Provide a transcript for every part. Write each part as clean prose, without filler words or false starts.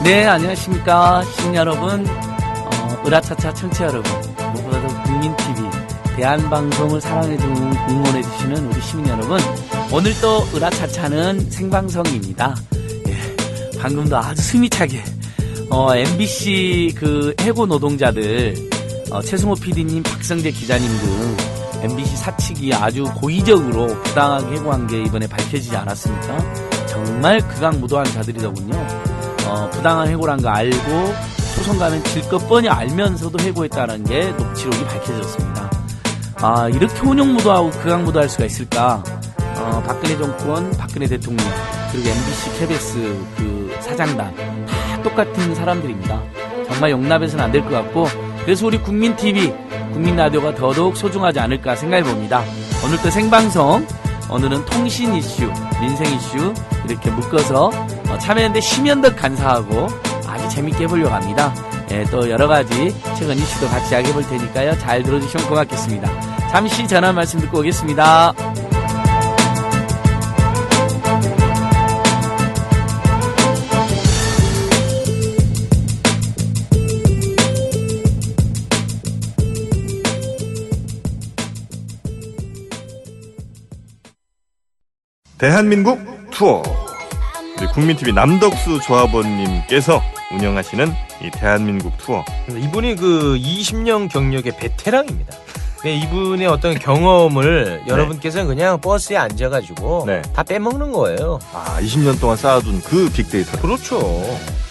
네, 안녕하십니까. 시민 여러분, 으라차차 청취자 여러분, 무엇보다도 국민TV, 대한방송을 사랑해주는, 응원해주시는 우리 시민 여러분, 오늘 또 으라차차는 생방송입니다. 예, 방금도 아주 숨이차게, MBC 그 해고 노동자들, 최승호 PD님, 박성재 기자님 등 MBC 사측이 아주 고의적으로 부당하게 해고한 게 이번에 밝혀지지 않았습니까? 정말 극악무도한 자들이더군요. 부당한 해고란 거 알고 소송 가면 질 것 뻔히 알면서도 해고했다는 게 녹취록이 밝혀졌습니다. 이렇게 혼용무도하고 극악무도할 수가 있을까? 박근혜 정권, 박근혜 대통령, 그리고 MBC, KBS 그 사장단 다 똑같은 사람들입니다. 정말 용납해서는 안 될 것 같고, 그래서 우리 국민TV, 국민라디오가 더더욱 소중하지 않을까 생각해 봅니다. 오늘 또 생방송, 오늘은 통신 이슈, 민생 이슈 이렇게 묶어서 참여연대 심연덕 간사하고 아주 재밌게 해보려고 합니다. 예, 또 여러 가지 최근 이슈도 같이 이야기해 볼 테니까요. 잘 들어주시면 고맙겠습니다. 잠시 전화 말씀 듣고 오겠습니다. 대한민국 투어. 우리 국민TV 남덕수 조합원님께서 운영하시는 이 대한민국 투어. 이분이 그 20년 경력의 베테랑입니다. 네, 이분의 어떤 경험을 여러분께서는 그냥 버스에 앉아가지고 다 빼먹는 거예요. 20년 동안 쌓아둔 그 빅데이터. 그렇죠.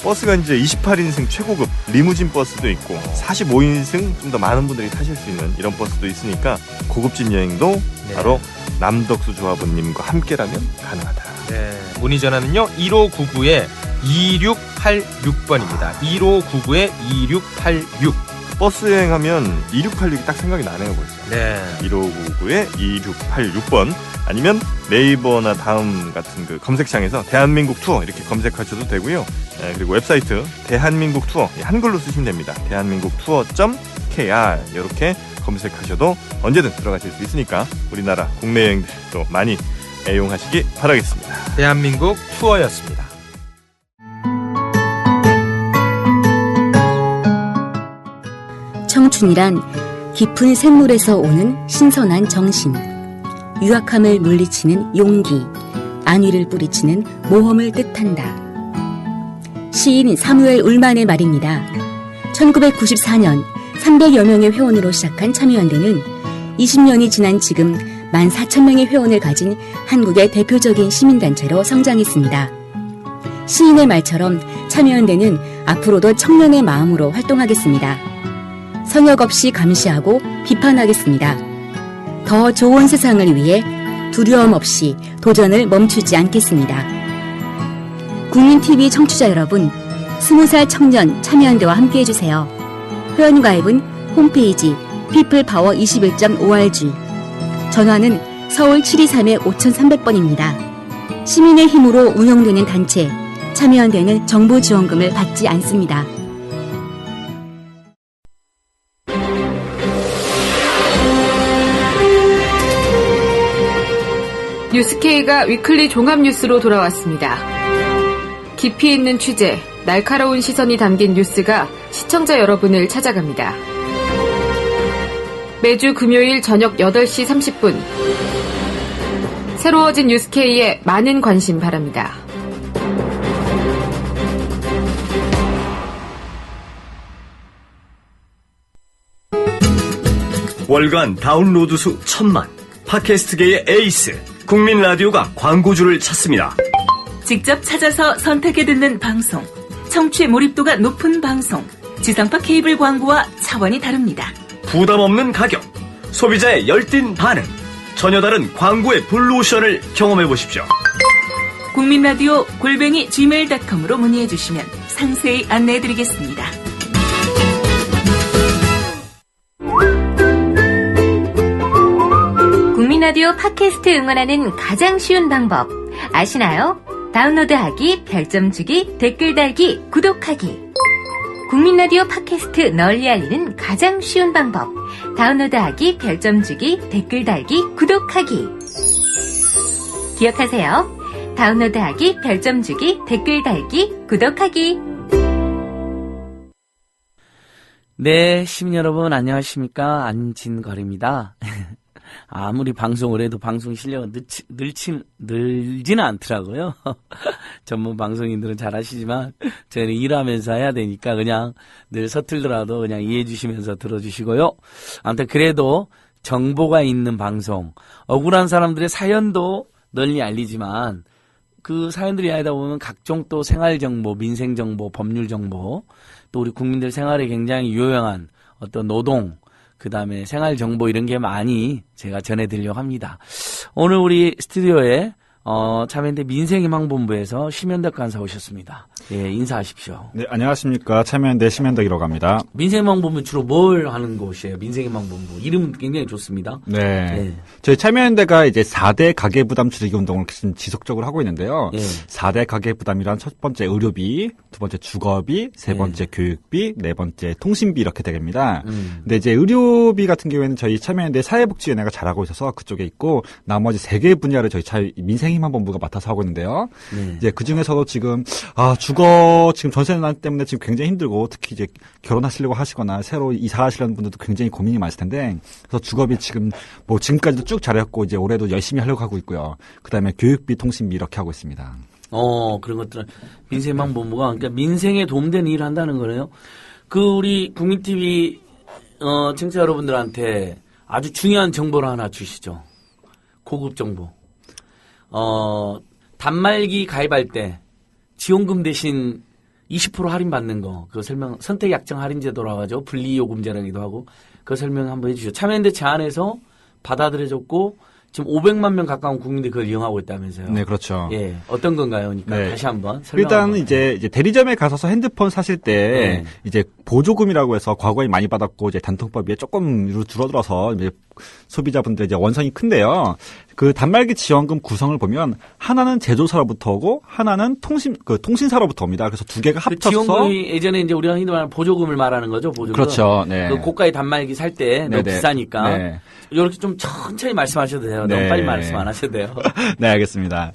버스가 이제 28인승 최고급 리무진 버스도 있고 45인승 좀 더 많은 분들이 타실 수 있는 이런 버스도 있으니까 고급진 여행도 바로 남덕수 조합원님과 함께라면 가능하다. 네. 문의 전화는요 1599-2686번입니다. 1599-2686. 버스 여행하면 2686이 딱 생각이 나네요 벌써. 네. 1599-2686번 아니면 네이버나 다음 같은 그 검색창에서 대한민국 투어 이렇게 검색하셔도 되고요. 네, 그리고 웹사이트 대한민국 투어 한글로 쓰시면 됩니다. 대한민국 투어.kr 이렇게 검색하셔도 언제든 들어가실 수 있으니까 우리나라 국내 여행들 또 많이 애용하시기 바라겠습니다. 대한민국 투어였습니다. 청춘이란 깊은 샘물에서 오는 신선한 정신, 유약함을 물리치는 용기, 안위를 뿌리치는 모험을 뜻한다. 시인 사무엘 울만의 말입니다. 1994년 300여 명의 회원으로 시작한 참여연대는 20년이 지난 지금 14,000명의 회원을 가진 한국의 대표적인 시민단체로 성장했습니다. 시인의 말처럼 참여연대는 앞으로도 청년의 마음으로 활동하겠습니다. 성역 없이 감시하고 비판하겠습니다. 더 좋은 세상을 위해 두려움 없이 도전을 멈추지 않겠습니다. 국민TV 청취자 여러분, 20살 청년 참여연대와 함께해주세요. 회원가입은 홈페이지 peoplepower21.org, 전화는 서울 723-5300번입니다. 시민의 힘으로 운영되는 단체, 참여연대는 정부 지원금을 받지 않습니다. 뉴스K가 위클리 종합뉴스로 돌아왔습니다. 깊이 있는 취재, 날카로운 시선이 담긴 뉴스가 시청자 여러분을 찾아갑니다. 매주 금요일 저녁 8시 30분 새로워진 뉴스K에 많은 관심 바랍니다. 월간 다운로드 수 1000만, 팟캐스트계의 에이스 국민 라디오가 광고주를 찾습니다. 직접 찾아서 선택해 듣는 방송, 청취 몰입도가 높은 방송, 지상파 케이블 광고와 차원이 다릅니다. 부담 없는 가격, 소비자의 열띤 반응, 전혀 다른 광고의 블루오션을 경험해 보십시오. 국민라디오 @gmail.com으로 문의해 주시면 상세히 안내해 드리겠습니다. 국민라디오 팟캐스트 응원하는 가장 쉬운 방법 아시나요? 다운로드하기, 별점 주기, 댓글 달기, 구독하기. 국민라디오 팟캐스트 널리 알리는 가장 쉬운 방법. 다운로드하기, 별점 주기, 댓글 달기, 구독하기. 기억하세요. 다운로드하기, 별점 주기, 댓글 달기, 구독하기. 네, 시민 여러분 안녕하십니까? 안진걸입니다. 아무리 방송을 해도 방송 실력은 늘지는 않더라고요. 전문 방송인들은 잘 아시지만 저희는 일하면서 해야 되니까 그냥 늘 서툴더라도 그냥 이해해 주시면서 들어주시고요. 아무튼 그래도 정보가 있는 방송, 억울한 사람들의 사연도 널리 알리지만 그 사연들이 아니다 보면 각종 또 생활정보, 민생정보, 법률정보, 또 우리 국민들 생활에 굉장히 유용한 어떤 노동, 그 다음에 생활정보 이런 게 많이 제가 전해드리려고 합니다. 오늘 우리 스튜디오에 참여연대 민생희망본부에서 심현덕 간사 오셨습니다. 예, 인사하십시오. 네, 안녕하십니까. 참여연대 심현덕이라고 합니다. 민생희망본부 주로 뭘 하는 곳이에요? 민생희망본부. 이름은 굉장히 좋습니다. 네. 예. 저희 참여연대가 이제 4대 가계부담 줄이기 운동을 지속적으로 하고 있는데요. 예. 4대 가계부담이란 첫 번째 의료비, 두 번째 주거비, 세 번째 교육비, 네 번째 통신비 이렇게 되겠습니다. 근데 이제 의료비 같은 경우에는 저희 참여연대 사회복지위원회가 잘하고 있어서 그쪽에 있고 나머지 3개 분야를 저희 민생희망본부가 맡아서 하고 있는데요. 이제 그 중에서도 지금 주거 지금 전세난 때문에 지금 굉장히 힘들고 특히 이제 결혼하시려고 하시거나 새로 이사하시려는 분들도 굉장히 고민이 많으실 텐데 그래서 주거비 지금 뭐 지금까지도 쭉 잘했고 이제 올해도 열심히 하려고 하고 있고요. 그다음에 교육비, 통신비 이렇게 하고 있습니다. 그런 것들은 민생희망본부가 그러니까 민생에 도움되는 일을 한다는 거네요. 그 우리 국민TV 청취자 여러분들한테 아주 중요한 정보를 하나 주시죠. 고급 정보. 단말기 가입할 때 지원금 대신 20% 할인 받는 거, 그거 선택 약정 할인 제도라고 하죠. 분리요금제라기도 하고, 그거 설명 한번 해주시죠. 참여연대 제안에서 받아들여졌고, 지금 500만 명 가까운 국민들이 그걸 이용하고 있다면서요. 네, 그렇죠. 예, 어떤 건가요? 그러니까 네. 다시 한번 설명. 일단 이제 대리점에 가서 핸드폰 사실 때 이제 보조금이라고 해서 과거에 많이 받았고 이제 단통법에 조금 줄어들어서 이제 소비자분들 이제 원성이 큰데요. 그 단말기 지원금 구성을 보면 하나는 제조사로부터고 하나는 통신사로부터 옵니다. 그래서 두 개가 합쳐서 지원금이 예전에 이제 우리가 흔히 말하는 보조금을 말하는 거죠. 보조금. 그렇죠. 네. 그 고가의 단말기 살 때 너무 비싸니까. 네. 이렇게 좀 천천히 말씀하셔도 돼요. 너무 빨리 말씀 안 하셔도 돼요. 네, 알겠습니다.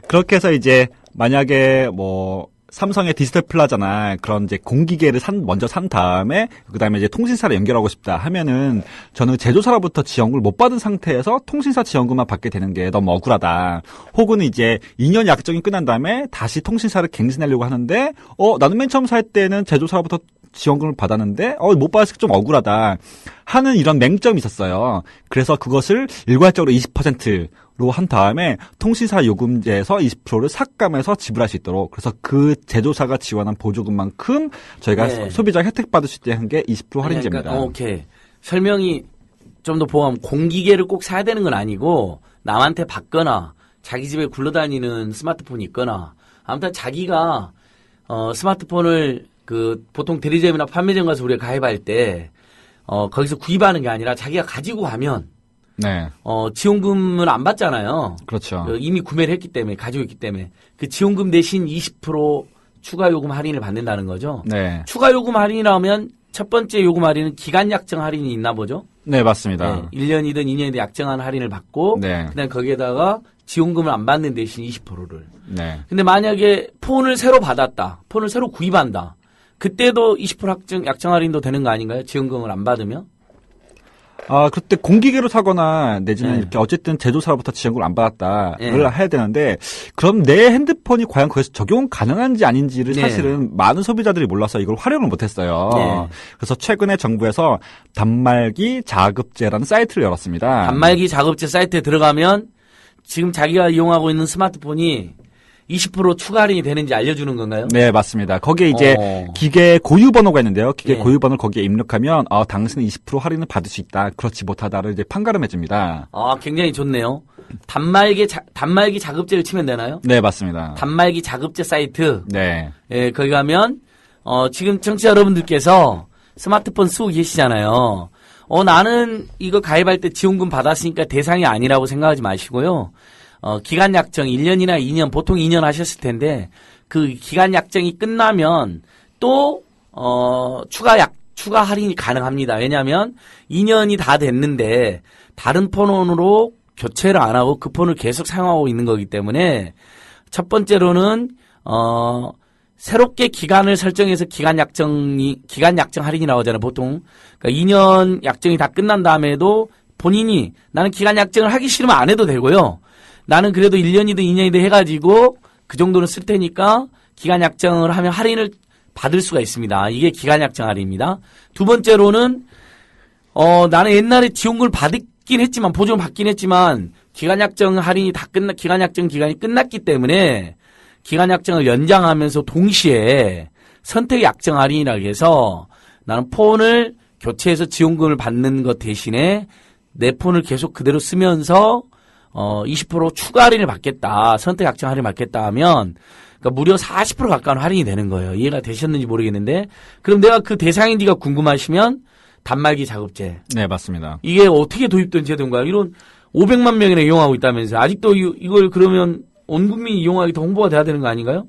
그렇게 해서 이제 만약에 뭐 삼성의 디지털 플라자나 그런 이제 공기계를 먼저 산 다음에 그다음에 이제 통신사를 연결하고 싶다 하면은 저는 제조사로부터 지원금을 못 받은 상태에서 통신사 지원금만 받게 되는 게 너무 억울하다. 혹은 이제 2년 약정이 끝난 다음에 다시 통신사를 갱신하려고 하는데 나는 맨 처음 살 때는 제조사로부터 지원금을 받았는데 못 받아서 좀 억울하다 하는 이런 맹점이 있었어요. 그래서 그것을 일괄적으로 20%로 한 다음에 통신사 요금제에서 20%를 삭감해서 지불할 수 있도록 그래서 그 제조사가 지원한 보조금만큼 저희가 소비자 혜택 받을 수 있게 한 게 20% 할인제입니다. 그러니까, 오케이. 설명이 좀 더 보험 공기계를 꼭 사야 되는 건 아니고 남한테 받거나 자기 집에 굴러다니는 스마트폰이 있거나 아무튼 자기가 스마트폰을 보통 대리점이나 판매점 가서 우리가 가입할 때 거기서 구입하는 게 아니라 자기가 가지고 가면 지원금을 안 받잖아요. 그렇죠. 이미 구매를 했기 때문에 가지고 있기 때문에 그 지원금 대신 20% 추가 요금 할인을 받는다는 거죠. 네. 추가 요금 할인이라면 첫 번째 요금 할인은 기간 약정 할인이 있나 보죠. 네, 맞습니다. 1년이든 2년이든 약정한 할인을 받고 그다음에 거기에다가 지원금을 안 받는 대신 20%를. 네. 근데 만약에 폰을 새로 받았다. 폰을 새로 구입한다. 그때도 20% 약정 할인도 되는 거 아닌가요? 지원금을 안 받으면? 그때 공기계로 사거나 내지는 이렇게 어쨌든 제조사로부터 지원금을 안 받았다를 해야 되는데 그럼 내 핸드폰이 과연 거기서 적용 가능한지 아닌지를 사실은 많은 소비자들이 몰라서 이걸 활용을 못했어요. 그래서 최근에 정부에서 단말기 자급제라는 사이트를 열었습니다. 단말기 자급제 사이트에 들어가면 지금 자기가 이용하고 있는 스마트폰이 20% 추가 할인이 되는지 알려주는 건가요? 네, 맞습니다. 거기에 이제 기계 고유 번호가 있는데요. 기계 고유 번호를 거기에 입력하면 당신은 20% 할인을 받을 수 있다. 그렇지 못하다를 이제 판가름해 줍니다. 굉장히 좋네요. 단말기 자급제를 치면 되나요? 네, 맞습니다. 단말기 자급제 사이트. 네. 예, 거기 가면 지금 청취자 여러분들께서 스마트폰 쓰고 계시잖아요. 나는 이거 가입할 때 지원금 받았으니까 대상이 아니라고 생각하지 마시고요. 기간 약정 1년이나 2년, 보통 2년 하셨을 텐데, 그 기간 약정이 끝나면 또, 추가 할인이 가능합니다. 왜냐면 2년이 다 됐는데, 다른 폰으로 교체를 안 하고 그 폰을 계속 사용하고 있는 거기 때문에, 첫 번째로는, 새롭게 기간을 설정해서 기간 약정 할인이라고 하잖아요, 보통. 그러니까 2년 약정이 다 끝난 다음에도 본인이 나는 기간 약정을 하기 싫으면 안 해도 되고요. 나는 그래도 1년이든 2년이든 해가지고 그 정도는 쓸 테니까 기간 약정을 하면 할인을 받을 수가 있습니다. 이게 기간 약정 할인입니다. 두 번째로는, 나는 옛날에 지원금을 받긴 했지만, 보조금 받긴 했지만, 기간 약정 할인이 기간 약정 기간이 끝났기 때문에 기간 약정을 연장하면서 동시에 선택 약정 할인이라고 해서 나는 폰을 교체해서 지원금을 받는 것 대신에 내 폰을 계속 그대로 쓰면서 20% 추가 할인을 받겠다. 선택 약정 할인 받겠다 하면 그러니까 무려 40% 가까운 할인이 되는 거예요. 이해가 되셨는지 모르겠는데 그럼 내가 그 대상인지가 궁금하시면 단말기 자급제. 네, 맞습니다. 이게 어떻게 도입된 제도인가요? 이런 500만 명이나 이용하고 있다면서요. 아직도 이걸 그러면 온 국민이 이용하기 더 홍보가 돼야 되는 거 아닌가요?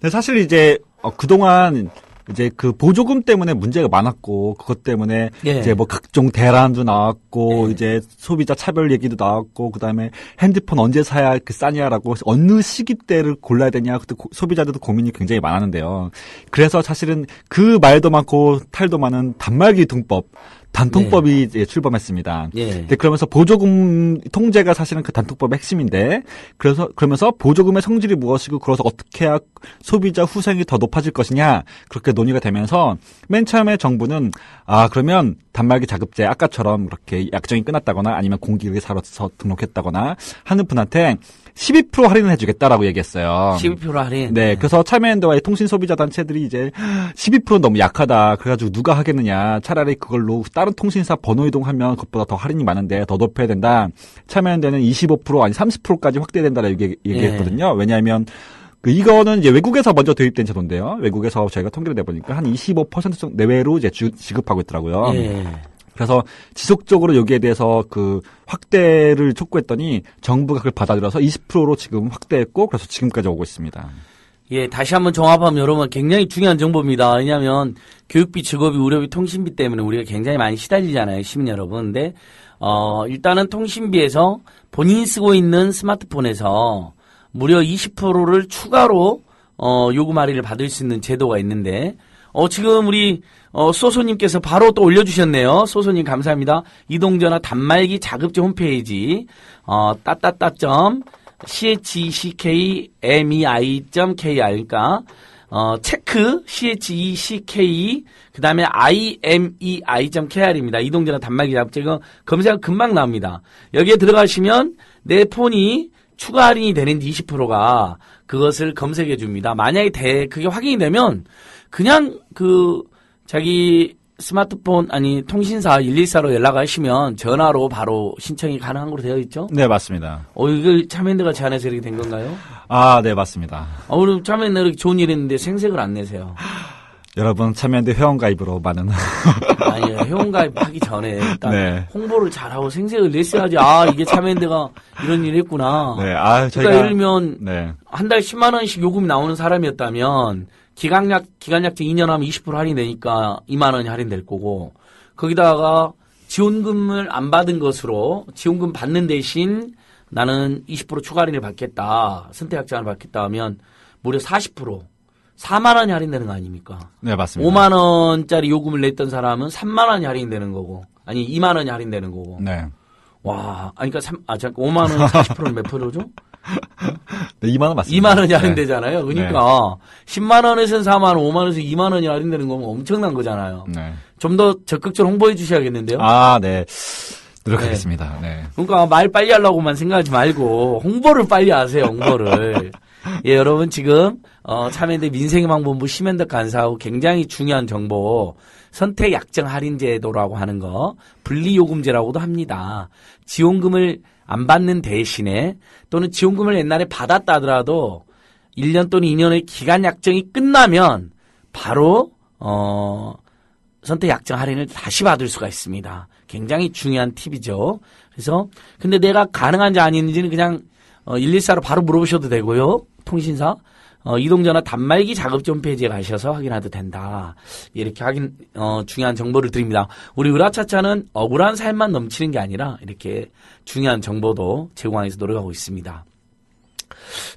네, 사실 이제 그동안 이제 그 보조금 때문에 문제가 많았고 그것 때문에 예. 이제 뭐 각종 대란도 나왔고 예. 이제 소비자 차별 얘기도 나왔고 그다음에 핸드폰 언제 사야 싸냐라고 어느 시기대를 골라야 되냐 그때 소비자들도 고민이 굉장히 많았는데요. 그래서 사실은 그 말도 많고 탈도 많은 단말기 둔법 단통법이 이제 출범했습니다. 예. 그러면서 보조금 통제가 사실은 그 단통법의 핵심인데, 그러면서 보조금의 성질이 무엇이고, 그래서 어떻게 해야 소비자 후생이 더 높아질 것이냐, 그렇게 논의가 되면서, 맨 처음에 정부는, 그러면 단말기 자급제, 아까처럼 그렇게 약정이 끝났다거나, 아니면 공기를 사서 등록했다거나 하는 분한테 12% 할인을 해주겠다라고 얘기했어요. 12% 할인? 네, 그래서 참여연대와의 통신 소비자 단체들이 이제 12% 너무 약하다. 그래가지고 누가 하겠느냐. 차라리 그걸로 다른 통신사 번호 이동하면 그것보다 더 할인이 많은데 더 높여야 된다. 참여연대는 25% 아니 30%까지 확대해야 된다라고 얘기했거든요. 왜냐하면 이거는 이제 외국에서 먼저 도입된 제도인데요. 외국에서 저희가 통계를 내보니까 한 25% 내외로 이제 지급하고 있더라고요. 예. 그래서 지속적으로 여기에 대해서 그 확대를 촉구했더니 정부가 그걸 받아들여서 20%로 지금 확대했고 그래서 지금까지 오고 있습니다. 예, 다시 한번 종합하면 여러분 굉장히 중요한 정보입니다. 왜냐하면 교육비, 직업비, 의료비, 통신비 때문에 우리가 굉장히 많이 시달리잖아요, 시민 여러분. 근데 일단은 통신비에서 본인이 쓰고 있는 스마트폰에서 무려 20%를 추가로 요금 할인을 받을 수 있는 제도가 있는데 지금 우리 소소님께서 바로 또 올려주셨네요. 소소님 감사합니다. 이동전화 단말기 자급제 홈페이지 checkmei.kr 그러니까 체크 check 그다음에 imei.kr입니다. 이동전화 단말기 자급제 이거 검색하면 금방 나옵니다. 여기에 들어가시면 내 폰이 추가 할인이 되는지 20%가 그것을 검색해 줍니다. 만약에 그게 확인이 되면 그냥 자기 스마트폰 통신사 114로 연락하시면 전화로 바로 신청이 가능한 걸로 되어 있죠? 네, 맞습니다. 이걸 참여연대가 제안해서 이렇게 된 건가요? 네, 맞습니다. 오늘 참여연대 이렇게 좋은 일 했는데 생색을 안 내세요. 여러분 참여연대 회원가입으로 많은 아니요, 회원가입하기 전에 일단 네. 홍보를 잘하고 생색을 냈어야지. 이게 참여연대가 이런 일을 했구나. 네, 그러니까 저희가 예를 들면 네. 한 달 10만 원씩 요금이 나오는 사람이었다면 기간약정 2년 하면 20% 할인되니까 2만 원이 할인될 거고 거기다가 지원금을 안 받은 것으로 지원금 받는 대신 나는 20% 추가 할인을 받겠다. 선택약정을 받겠다 하면 무려 40% 4만 원이 할인되는 거 아닙니까? 네, 맞습니다. 5만 원짜리 요금을 냈던 사람은 3만 원이 할인되는 거고 2만 원이 할인되는 거고. 네. 와, 그러니까 5만 원 40%는 몇 프로죠? 네, 2만 원 맞습니다. 2만 원이 할인되잖아요. 그러니까 10만 원에서는 4만 원, 5만 원에서 2만 원이 할인되는 거면 엄청난 거잖아요. 네. 좀 더 적극적으로 홍보해 주셔야겠는데요. 네. 노력하겠습니다. 네. 그러니까 말 빨리 하려고만 생각하지 말고 홍보를 빨리 하세요. 홍보를. 예, 여러분 지금 참여연대 민생희망본부 심현덕 간사하고 굉장히 중요한 정보 선택 약정 할인 제도라고 하는 거 분리요금제라고도 합니다. 지원금을 안 받는 대신에 또는 지원금을 옛날에 받았다 하더라도 1년 또는 2년의 기간 약정이 끝나면 바로 선택 약정 할인을 다시 받을 수가 있습니다. 굉장히 중요한 팁이죠. 그래서 근데 내가 가능한지 아닌지는 그냥 114로 바로 물어보셔도 되고요. 통신사 이동전화 단말기 자급제 홈페이지에 가셔서 확인해도 된다. 이렇게 중요한 정보를 드립니다. 우리 으라차차는 억울한 삶만 넘치는 게 아니라 이렇게 중요한 정보도 제공하기 위해서 노력하고 있습니다.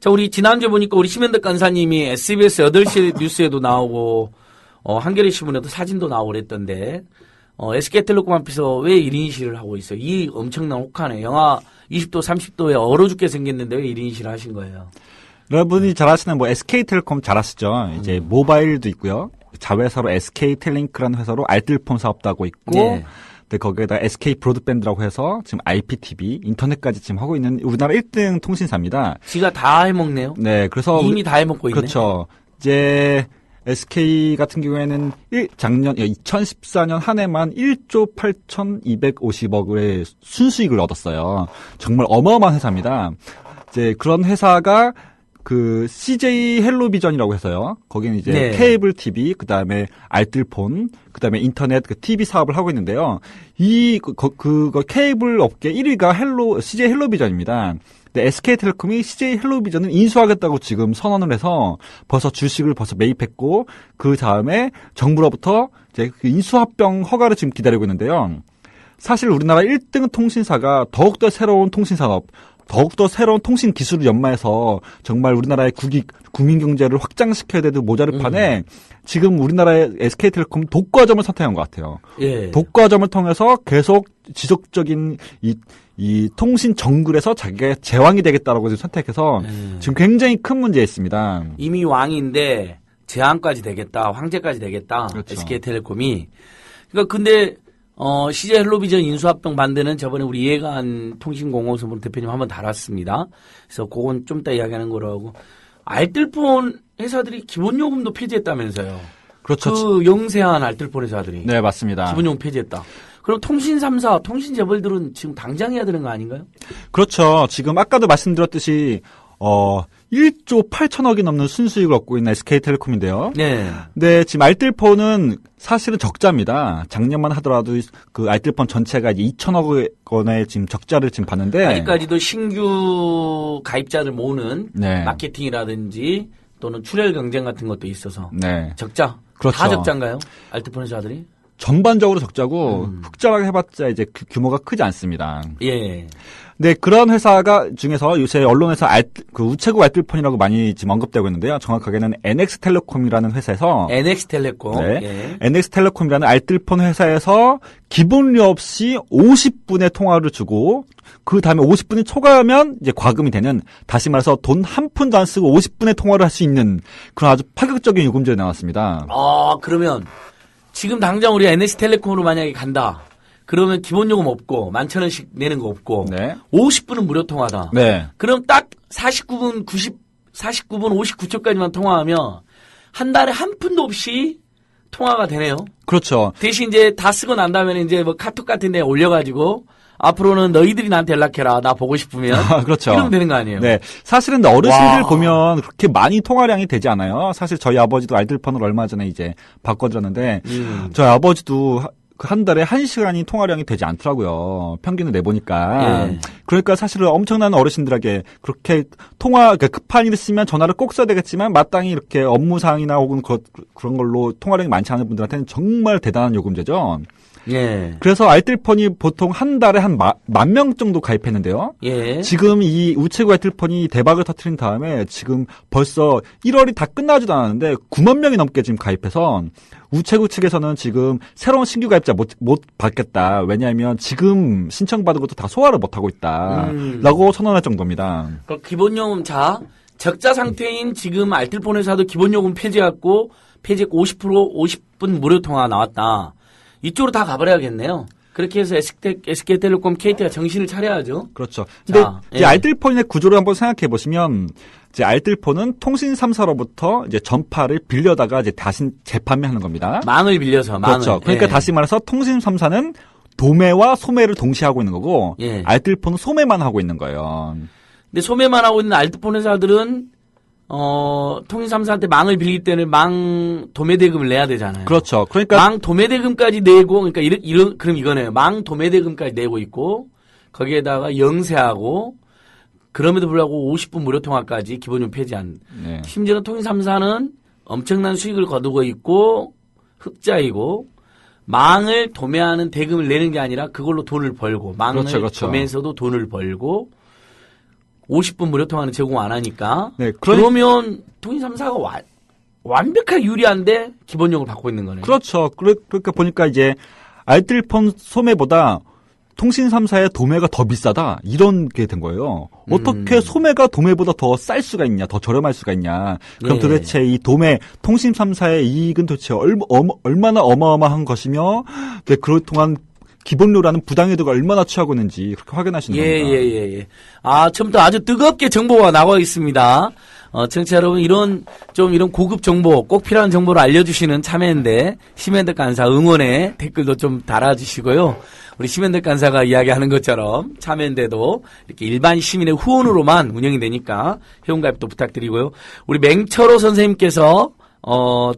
자, 우리 지난주에 보니까 우리 심현덕 간사님이 SBS 8시 뉴스에도 나오고, 한겨레 신문에도 사진도 나오고 그랬던데, SK텔레콤 앞에서 왜 1인 시를 하고 있어요? 이 엄청난 혹한에 영하 20도, 30도에 얼어 죽게 생겼는데 왜 1인 시를 하신 거예요? 여러분이 잘 아시는 뭐 SK텔레콤 잘 아시죠? 이제 모바일도 있고요. 자회사로 SK텔링크라는 회사로 알뜰폰 사업도 하고 있고, 네. 근데 거기에다 SK 브로드밴드라고 해서 지금 IPTV, 인터넷까지 지금 하고 있는 우리나라 1등 통신사입니다. 지가 다 해먹네요. 네, 그래서 이미 다 해먹고 있네. 그렇죠. 이제 SK 같은 경우에는 작년 2014년 한 해만 1조 8,250억의 순수익을 얻었어요. 정말 어마어마한 회사입니다. 이제 그런 회사가 그 CJ 헬로비전이라고 해서요. 거기는 이제 네. 케이블 TV, 그다음에 알뜰폰, 그다음에 인터넷 그 TV 사업을 하고 있는데요. 그거 케이블 업계 1위가 CJ 헬로비전입니다. 근데 SK텔레콤이 CJ 헬로비전을 인수하겠다고 지금 선언을 해서 벌써 주식을 매입했고, 그 다음에 정부로부터 이제 그 인수합병 허가를 지금 기다리고 있는데요. 사실 우리나라 1등 통신사가 더욱더 새로운 통신산업, 더욱더 새로운 통신 기술을 연마해서 정말 우리나라의 국민 경제를 확장시켜야 돼도 모자를 판에 지금 우리나라의 SK텔레콤 독과점을 선택한 것 같아요. 예. 독과점을 통해서 계속 지속적인 이 통신 정글에서 자기가 제왕이 되겠다라고 지금 선택해서 지금 굉장히 큰 문제에 있습니다. 이미 왕인데 제왕까지 되겠다, 황제까지 되겠다. 그렇죠. SK텔레콤이. 그러니까 근데 CJ 헬로비전 인수합병 반대는 저번에 우리 이해관 통신공업소문 대표님 한번 달았습니다. 그래서 그건 좀 이따 이야기하는 거로 하고. 알뜰폰 회사들이 기본요금도 폐지했다면서요. 그렇죠. 그 영세한 알뜰폰 회사들이. 네, 맞습니다. 기본요금 폐지했다. 그럼 통신 3사, 통신 재벌들은 지금 당장 해야 되는 거 아닌가요? 그렇죠. 지금 아까도 말씀드렸듯이 1조 8천억이 넘는 순수익을 얻고 있는 SK텔레콤인데요. 네. 근데 지금 알뜰폰은 사실은 적자입니다. 작년만 하더라도 그 알뜰폰 전체가 이제 2천억 원의 지금 적자를 지금 봤는데, 아직까지도 신규 가입자를 모으는 네. 마케팅이라든지 또는 출혈 경쟁 같은 것도 있어서 네. 적자. 그렇죠. 다 적자인가요? 알뜰폰 회사들이? 전반적으로 적자고 흑자라고 해봤자 이제 규모가 크지 않습니다. 예. 네, 그런 회사가 중에서 요새 언론에서 우체국 알뜰폰이라고 많이 지금 언급되고 있는데요. 정확하게는 NX텔레콤이라는 회사에서 NX텔레콤. 네, 예. NX텔레콤이라는 알뜰폰 회사에서 기본료 없이 50분의 통화를 주고 그 다음에 50분이 초과하면 이제 과금이 되는, 다시 말해서 돈 한 푼도 안 쓰고 50분의 통화를 할 수 있는 그런 아주 파격적인 요금제가 나왔습니다. 그러면 지금 당장 우리 NX텔레콤으로 만약에 간다. 그러면 기본요금 없고 11,000원씩 내는 거 없고 네. 50분은 무료 통화다. 네. 그럼 딱 49분 59초까지만 통화하면 한 달에 한 푼도 없이 통화가 되네요. 그렇죠. 대신 이제 다 쓰고 난 다음에 이제 뭐 카톡 같은 데 올려가지고 앞으로는 너희들이 나한테 연락해라. 나 보고 싶으면. 그렇죠. 이러면 되는 거 아니에요? 네. 사실은 어르신들 와. 보면 그렇게 많이 통화량이 되지 않아요. 사실 저희 아버지도 알뜰폰을 얼마 전에 이제 바꿔드렸는데, 저희 아버지도 한 달에 1시간이 통화량이 되지 않더라고요. 평균을 내보니까. 예. 그러니까 사실은 엄청난 어르신들에게 그렇게 그러니까 급한 일 있으면 전화를 꼭 써야 되겠지만 마땅히 이렇게 업무상이나 혹은 그런 걸로 통화량이 많지 않은 분들한테는 정말 대단한 요금제죠. 예. 그래서 알뜰폰이 보통 한 달에 한 10,000명 정도 가입했는데요. 예. 지금 이 우체국 알뜰폰이 대박을 터뜨린 다음에 지금 벌써 1월이 다 끝나지도 않았는데 9만 명이 넘게 지금 가입해서 우체국 측에서는 지금 새로운 신규 가입자 못 받겠다. 왜냐하면 지금 신청받은 것도 다 소화를 못하고 있다. 라고 선언할 정도입니다. 그럼 기본요금 적자 상태인 지금 알뜰폰 회사도 기본요금 폐지했고 50분 무료 통화 나왔다. 이쪽으로 다 가버려야겠네요. 그렇게 해서 SK텔레콤, KT가 정신을 차려야죠. 그렇죠. 근데 이제 예. 알뜰폰의 구조를 한번 생각해 보시면, 이제 알뜰폰은 통신 3사로부터 이제 전파를 빌려다가 이제 다시 재판매하는 겁니다. 망을 빌려서, 망을. 그렇죠. 그러니까 예. 다시 말해서 통신 3사는 도매와 소매를 동시에 하고 있는 거고, 예. 알뜰폰은 소매만 하고 있는 거예요. 근데 소매만 하고 있는 알뜰폰 회사들은 통신 3사한테 망을 빌릴 때는 망 도매대금을 내야 되잖아요. 그렇죠. 그러니까 망 도매대금까지 내고, 그러니까 그럼 이거네요. 망 도매대금까지 내고 있고, 거기에다가 영세하고, 그럼에도 불구하고 50분 무료 통화까지 기본요금 폐지한. 네. 심지어는 통신 3사는 엄청난 수익을 거두고 있고, 흑자이고, 망을 도매하는 대금을 내는 게 아니라 그걸로 돈을 벌고, 망을 그렇죠. 도매해서도 돈을 벌고, 50분 무료 통화는 제공 안 하니까. 네, 그러면 통신 3사가 완벽하게 유리한데 기본료를 받고 있는 거네요. 그렇죠. 그러니까 보니까 이제 알뜰폰 소매보다 통신 3사의 도매가 더 비싸다 이런 게 된 거예요. 어떻게 소매가 도매보다 더 쌀 수가 있냐, 더 저렴할 수가 있냐. 그럼 도대체 이 도매 통신 3사의 이익은 도대체 얼마나 어마어마한 것이며, 네, 그동안 기본료라는 부당이득을 얼마나 취하고 있는지 그렇게 확인하시는 겁니다. 예. 처음부터 아주 뜨겁게 정보가 나와 있습니다. 청취자 여러분, 이런 고급 정보, 꼭 필요한 정보를 알려주시는 참여연대 심현덕 간사 응원의 댓글도 좀 달아주시고요. 우리 심현덕 간사가 이야기하는 것처럼 참여연대도 이렇게 일반 시민의 후원으로만 운영이 되니까 회원가입도 부탁드리고요. 우리 맹철호 선생님께서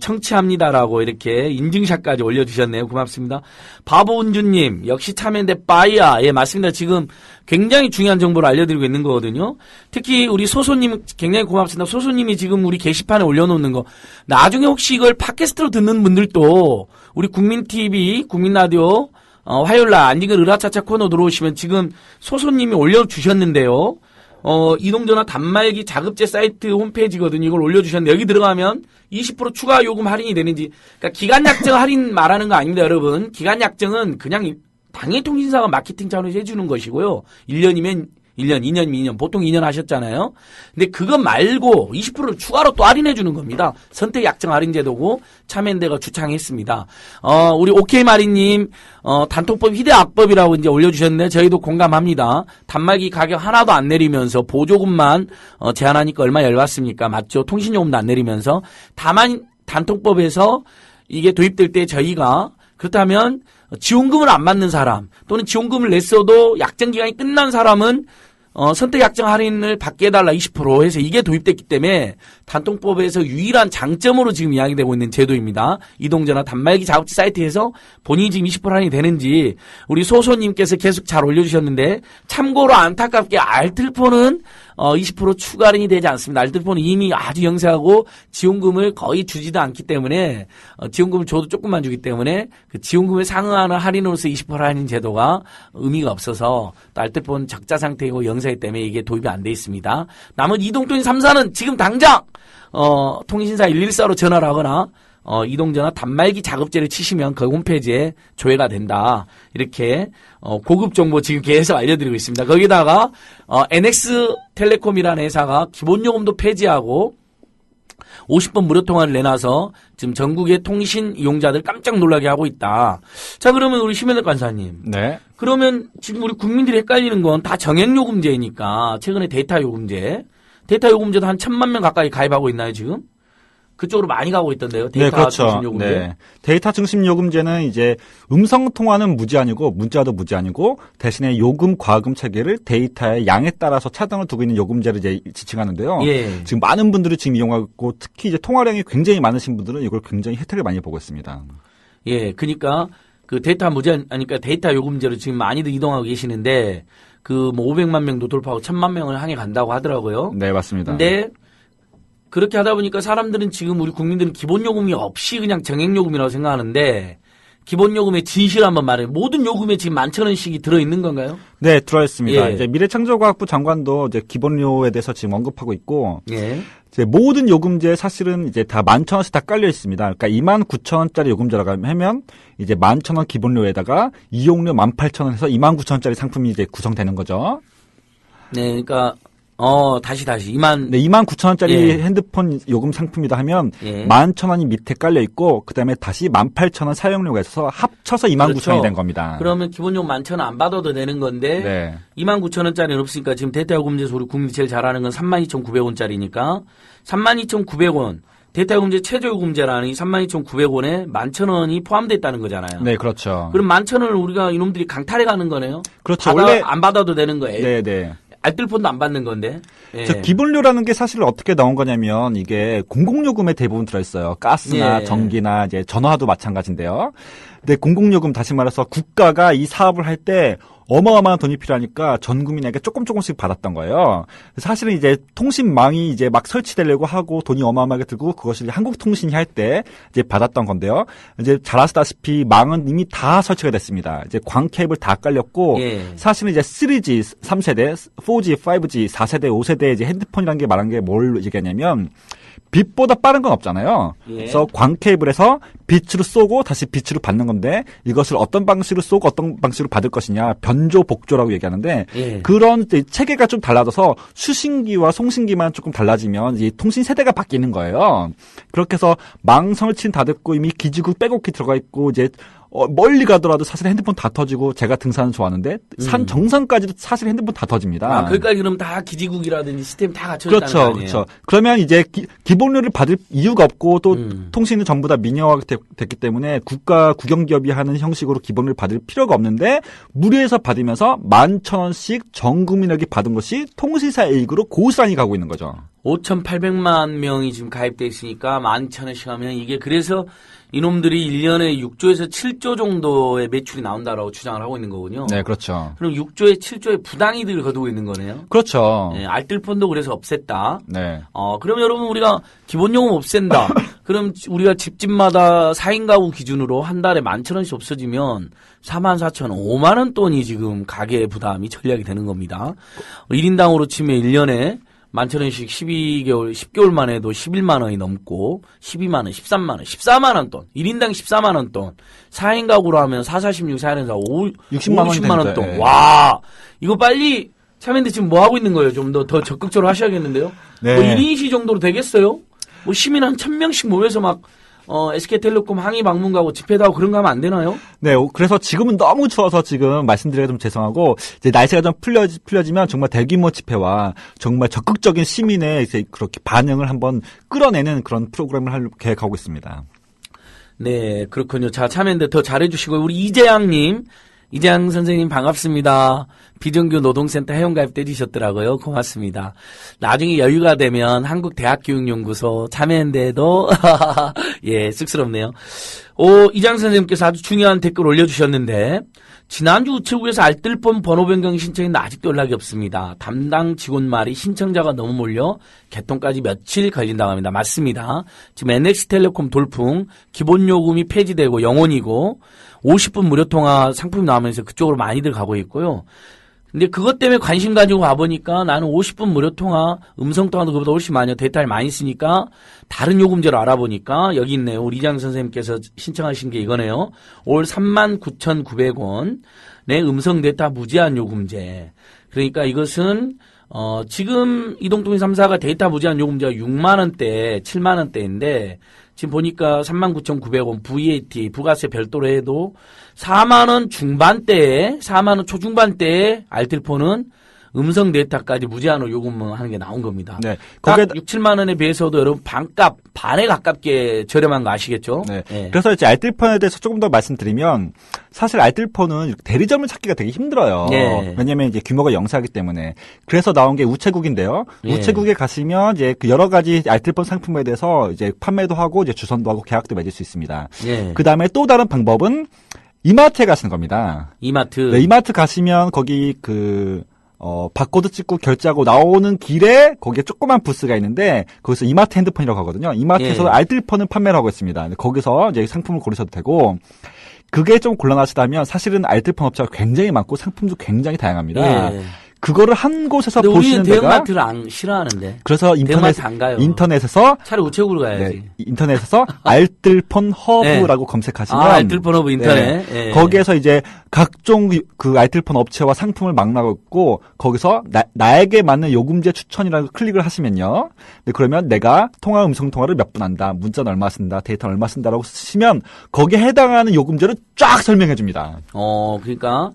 청취합니다라고 이렇게 인증샷까지 올려주셨네요. 고맙습니다. 바보운주님, 역시 참여연대 빠이야. 예, 맞습니다. 지금 굉장히 중요한 정보를 알려드리고 있는 거거든요. 특히 우리 소소님 굉장히 고맙습니다. 소소님이 지금 우리 게시판에 올려놓는 거, 나중에 혹시 이걸 팟캐스트로 듣는 분들도 우리 국민TV, 국민라디오 화요일날 안진걸 으라차차 코너 들어오시면 지금 소소님이 올려주셨는데요. 이동전화 단말기 자급제 사이트 홈페이지거든요. 이걸 올려주셨는데 여기 들어가면 20% 추가 요금 할인이 되는지, 그러니까 기간 약정 할인 말하는 거 아닙니다, 여러분. 기간 약정은 그냥 당연히 통신사가 마케팅 차원에서 해주는 것이고요. 1년이면 1년, 2년이면 2년, 보통 2년 하셨잖아요. 근데 그거 말고 20%를 추가로 또 할인해 주는 겁니다. 선택 약정 할인 제도고 참여연대가 주창했습니다. 우리 오케이마리님, 단톡법 희대악법이라고 이제 올려주셨는데 저희도 공감합니다. 단말기 가격 하나도 안 내리면서 보조금만 제한하니까 얼마 열받습니까? 맞죠? 통신요금도 안 내리면서. 다만 단톡법에서 이게 도입될 때 저희가 그렇다면 지원금을 안 받는 사람 또는 지원금을 냈어도 약정 기간이 끝난 사람은 선택 약정 할인을 받게 해달라 20% 해서 이게 도입됐기 때문에 단통법에서 유일한 장점으로 지금 이야기되고 있는 제도입니다. 이동전화 단말기 작업지 사이트에서 본인이 지금 20% 할인이 되는지 우리 소소님께서 계속 잘 올려주셨는데, 참고로 안타깝게 알뜰폰은 20% 추가 할인이 되지 않습니다. 알뜰폰은 이미 아주 영세하고 지원금을 거의 주지도 않기 때문에 지원금을 줘도 조금만 주기 때문에 그 지원금에 상응하는 할인으로서 20% 할인 제도가 의미가 없어서 또 알뜰폰 적자 상태이고 영세이기 때문에 이게 도입이 안 돼 있습니다. 남은 이동통신 3사는 지금 당장 통신사 114로 전화를 하거나 이동전화 단말기 작업제를 치시면 그 홈페이지에 조회가 된다. 이렇게 고급 정보 지금 계속 알려드리고 있습니다. 거기다가 NX텔레콤이라는 회사가 기본요금도 폐지하고 50분 무료 통화를 내놔서 지금 전국의 통신 이용자들 깜짝 놀라게 하고 있다. 자, 그러면 우리 심현덕 간사님. 네. 그러면 지금 우리 국민들이 헷갈리는 건 다 정액요금제니까 최근에 데이터 요금제도 한 1,000만 명 가까이 가입하고 있나요, 지금? 그쪽으로 많이 가고 있던데요. 데이터 네, 그렇죠. 중심 요금제. 네. 데이터 중심 요금제는 이제 음성 통화는 무제한이고 문자도 무제한이고 대신에 요금 과금 체계를 데이터의 양에 따라서 차등을 두고 있는 요금제를 이제 지칭하는데요. 예. 지금 많은 분들이 지금 이용하고 특히 이제 통화량이 굉장히 많으신 분들은 이걸 굉장히 혜택을 많이 보고 있습니다. 예, 그러니까 그 데이터 무제한 아니까 데이터 요금제로 지금 많이들 이동하고 계시는데 그 뭐 500만 명도 돌파하고 1,000만 명을 향해 간다고 하더라고요. 네, 맞습니다. 근데 그렇게 하다 보니까 사람들은 지금 우리 국민들은 기본 요금이 없이 그냥 정액 요금이라고 생각하는데 기본 요금의 진실 한번 말해요. 모든 요금에 지금 11,000원씩이 들어 있는 건가요? 네, 들어 있습니다. 예. 이제 미래창조과학부 장관도 이제 기본료에 대해서 지금 언급하고 있고, 예. 이제 모든 요금제 사실은 이제 다 11,000원씩 다 깔려 있습니다. 그러니까 29,000원짜리 요금제라고 하면 이제 11,000원 기본료에다가 이용료 18,000원 해서 29,000원짜리 상품이 이제 구성되는 거죠. 네, 그러니까 다시 29,000원짜리 예. 핸드폰 요금 상품이다 하면 예. 11,000원이 밑에 깔려 있고 그다음에 다시 18,000원 사용료가 있어서 합쳐서 29,000원이 그렇죠. 된 겁니다. 그러면 기본 요금 11,000원 안 받아도 되는 건데 네. 29,000원짜리는 없으니까 지금 데이터 요금제에서 우리 국민이 제일 잘하는 건 32,900원짜리니까 32,900원 데이터 요금제 최저 요금제라는 이 32,900원에 11,000원이 포함되어 있다는 거잖아요. 네, 그렇죠. 그럼 11,000원을 우리가 이놈들이 강탈해 가는 거네요. 그렇죠. 원래 안 받아도 되는 거예요. 네, 네. 알뜰폰도 안 받는 건데. 예. 저 기본료라는 게 사실 어떻게 나온 거냐면 이게 공공요금에 대부분 들어있어요. 가스나 예. 전기나 이제 전화도 마찬가지인데요. 근데 공공요금 다시 말해서 국가가 이 사업을 할 때 어마어마한 돈이 필요하니까 전 국민에게 조금씩 받았던 거예요. 사실은 이제 통신망이 이제 막 설치되려고 하고 돈이 어마어마하게 들고 그것을 한국통신이 할 때 이제 받았던 건데요. 이제 잘 아시다시피 망은 이미 다 설치가 됐습니다. 이제 광 케이블 다 깔렸고 사실은 이제 3G 3세대, 4G, 5G, 4세대, 5세대 이제 핸드폰이라는 게 말한 게 뭘 얘기하냐면 빛보다 빠른 건 없잖아요. 그래서 광 케이블에서 빛으로 쏘고 다시 빛으로 받는 건데 이것을 어떤 방식으로 쏘고 어떤 방식으로 받을 것이냐 변조 복조라고 얘기하는데 그런 체계가 좀 달라져서 수신기와 송신기만 조금 달라지면 이 통신 세대가 바뀌는 거예요. 그렇게 해서 망 설치는 다 됐고 이미 기지국 백업기 들어가 있고 이제 멀리 가더라도 사실 핸드폰 다 터지고 제가 등산을 좋아하는데 산 정상까지도 사실 핸드폰 다 터집니다. 그러니까 그럼 다 기지국이라든지 시스템 다 갖춰져 있다는 거 아니에요? 그렇죠. 그러면 이제 기본료를 받을 이유가 없고 또 통신은 전부 다 민영화가 됐기 때문에 국가 국영기업이 하는 형식으로 기본료를 받을 필요가 없는데 무료에서 받으면서 11,000원씩 전 국민에게 받은 것이 통신사 이익으로 고스란히 가고 있는 거죠. 5,800만 명이 지금 가입돼 있으니까 11,000원씩 하면 이게 그래서 이놈들이 1년에 6조에서 7조 정도의 매출이 나온다라고 주장을 하고 있는 거군요. 네, 그렇죠. 그럼 6조에 7조의 부당이득을 거두고 있는 거네요. 그렇죠. 네, 알뜰폰도 그래서 없앴다. 네. 그럼 여러분 우리가 기본요금 없앤다. 그럼 우리가 집집마다 4인 가구 기준으로 한 달에 11,000원씩 없어지면 44,000원, 5만 원 돈이 지금 가계 부담이 전략이 되는 겁니다. 1인당으로 치면 1년에 11,000원씩 10개월 만에 해도 11만 원이 넘고 12만 원, 13만 원, 14만 원 돈. 1인당 14만 원 돈. 4인 가구로 하면 4, 46, 4인에서 60만 원 돈. 네. 와, 이거 빨리 참여인데 지금 뭐 하고 있는 거예요? 좀 더 적극적으로 하셔야겠는데요. 네. 뭐 1인시 정도로 되겠어요? 뭐 시민 한 1,000명씩 모여서 막 SK텔레콤 항의 방문 가고 집회도 하고 그런 거 하면 안 되나요? 네, 그래서 지금은 너무 추워서 지금 말씀드리기가 좀 죄송하고 이제 날씨가 좀 풀려지면 정말 대규모 집회와 정말 적극적인 시민의 이제 그렇게 반응을 한번 끌어내는 그런 프로그램을 할 계획하고 있습니다. 네, 그렇군요. 자, 참여인데 더 잘해주시고 우리 이재양님. 이재양 선생님 반갑습니다. 비정규 노동센터 회원가입 해주셨더라고요. 고맙습니다. 나중에 여유가 되면 한국대학교육연구소 참여연대도 예, 쑥스럽네요. 이재양 선생님께서 아주 중요한 댓글 올려주셨는데 지난주 우체국에서 알뜰폰 번호 변경 신청했는데 아직도 연락이 없습니다. 담당 직원 말이 신청자가 너무 몰려 개통까지 며칠 걸린다고 합니다. 맞습니다. 지금 NX텔레콤 돌풍 기본요금이 폐지되고 영원이고 50분 무료 통화 상품이 나오면서 그쪽으로 많이들 가고 있고요. 근데 그것 때문에 관심 가지고 가보니까 나는 50분 무료 통화, 음성통화도 그보다 훨씬 많이 데이터를 많이 쓰니까 다른 요금제로 알아보니까 여기 있네요. 우리 이장 선생님께서 신청하신 게 이거네요. 올 39,900원 내 음성 데이터 무제한 요금제. 그러니까 이것은 지금 이동통신 3사가 데이터 무제한 요금제가 6만 원대, 7만 원대인데 지금 보니까 39,900원 VAT 부가세 별도로 해도 4만 원 중반대에 4만 원 초중반대에 알뜰폰은 음성 데이터까지 무제한으로 요금하는 게 나온 겁니다. 네. 거기에 6, 7만 원에 비해서도 여러분 반에 가깝게 저렴한 거 아시겠죠? 네. 네. 그래서 이제 알뜰폰에 대해서 조금 더 말씀드리면 사실 알뜰폰은 대리점을 찾기가 되게 힘들어요. 네. 왜냐면 이제 규모가 영세하기 때문에. 그래서 나온 게 우체국인데요. 네. 우체국에 가시면 이제 그 여러 가지 알뜰폰 상품에 대해서 이제 판매도 하고 이제 주선도 하고 계약도 맺을 수 있습니다. 네. 그 다음에 또 다른 방법은 이마트에 가시는 겁니다. 이마트. 네, 이마트 가시면 거기 바코드 찍고 결제하고 나오는 길에 거기에 조그만 부스가 있는데 거기서 이마트 핸드폰이라고 하거든요. 이마트에서 예. 알뜰폰을 판매를 하고 있습니다. 거기서 이제 상품을 고르셔도 되고 그게 좀 곤란하시다면 사실은 알뜰폰 업체가 굉장히 많고 상품도 굉장히 다양합니다. 예. 그거를 한 곳에서 보시는 데가 대형마트를 안 싫어하는데. 그래서 인터넷에서 차라리 우체국으로 가야지. 네, 인터넷에서 알뜰폰 허브라고 네. 검색하시면 알뜰폰 허브 인터넷. 네, 거기에서 이제 각종 그 알뜰폰 업체와 상품을 막 나오고 있고 거기서 나에게 맞는 요금제 추천이라고 클릭을 하시면요. 네, 그러면 내가 음성 통화를 몇 분 한다, 문자는 얼마 쓴다, 데이터는 얼마 쓴다라고 쓰시면 거기에 해당하는 요금제를 쫙 설명해 줍니다. 그러니까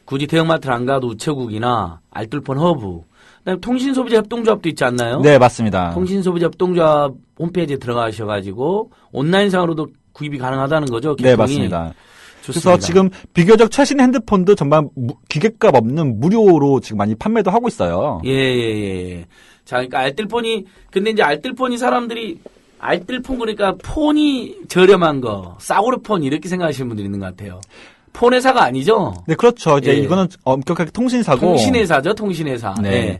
굳이 대형마트를 안 가도 우체국이나 알뜰폰 허브, 그다음에 통신소비자 협동조합도 있지 않나요? 네, 맞습니다. 통신소비자 협동조합 홈페이지에 들어가셔가지고 온라인상으로도 구입이 가능하다는 거죠? 개통이. 네, 맞습니다. 좋습니다. 그래서 지금 비교적 최신 핸드폰도 전반 기계값 없는 무료로 지금 많이 판매도 하고 있어요. 예. 자, 그러니까 근데 이제 알뜰폰이 사람들이 알뜰폰 그러니까 폰이 저렴한 거, 싸구려 폰 이렇게 생각하시는 분들이 있는 것 같아요. 폰회사가 아니죠? 네, 그렇죠. 이제 예. 이거는 엄격하게 통신사고. 통신회사죠, 통신회사. 네. 네.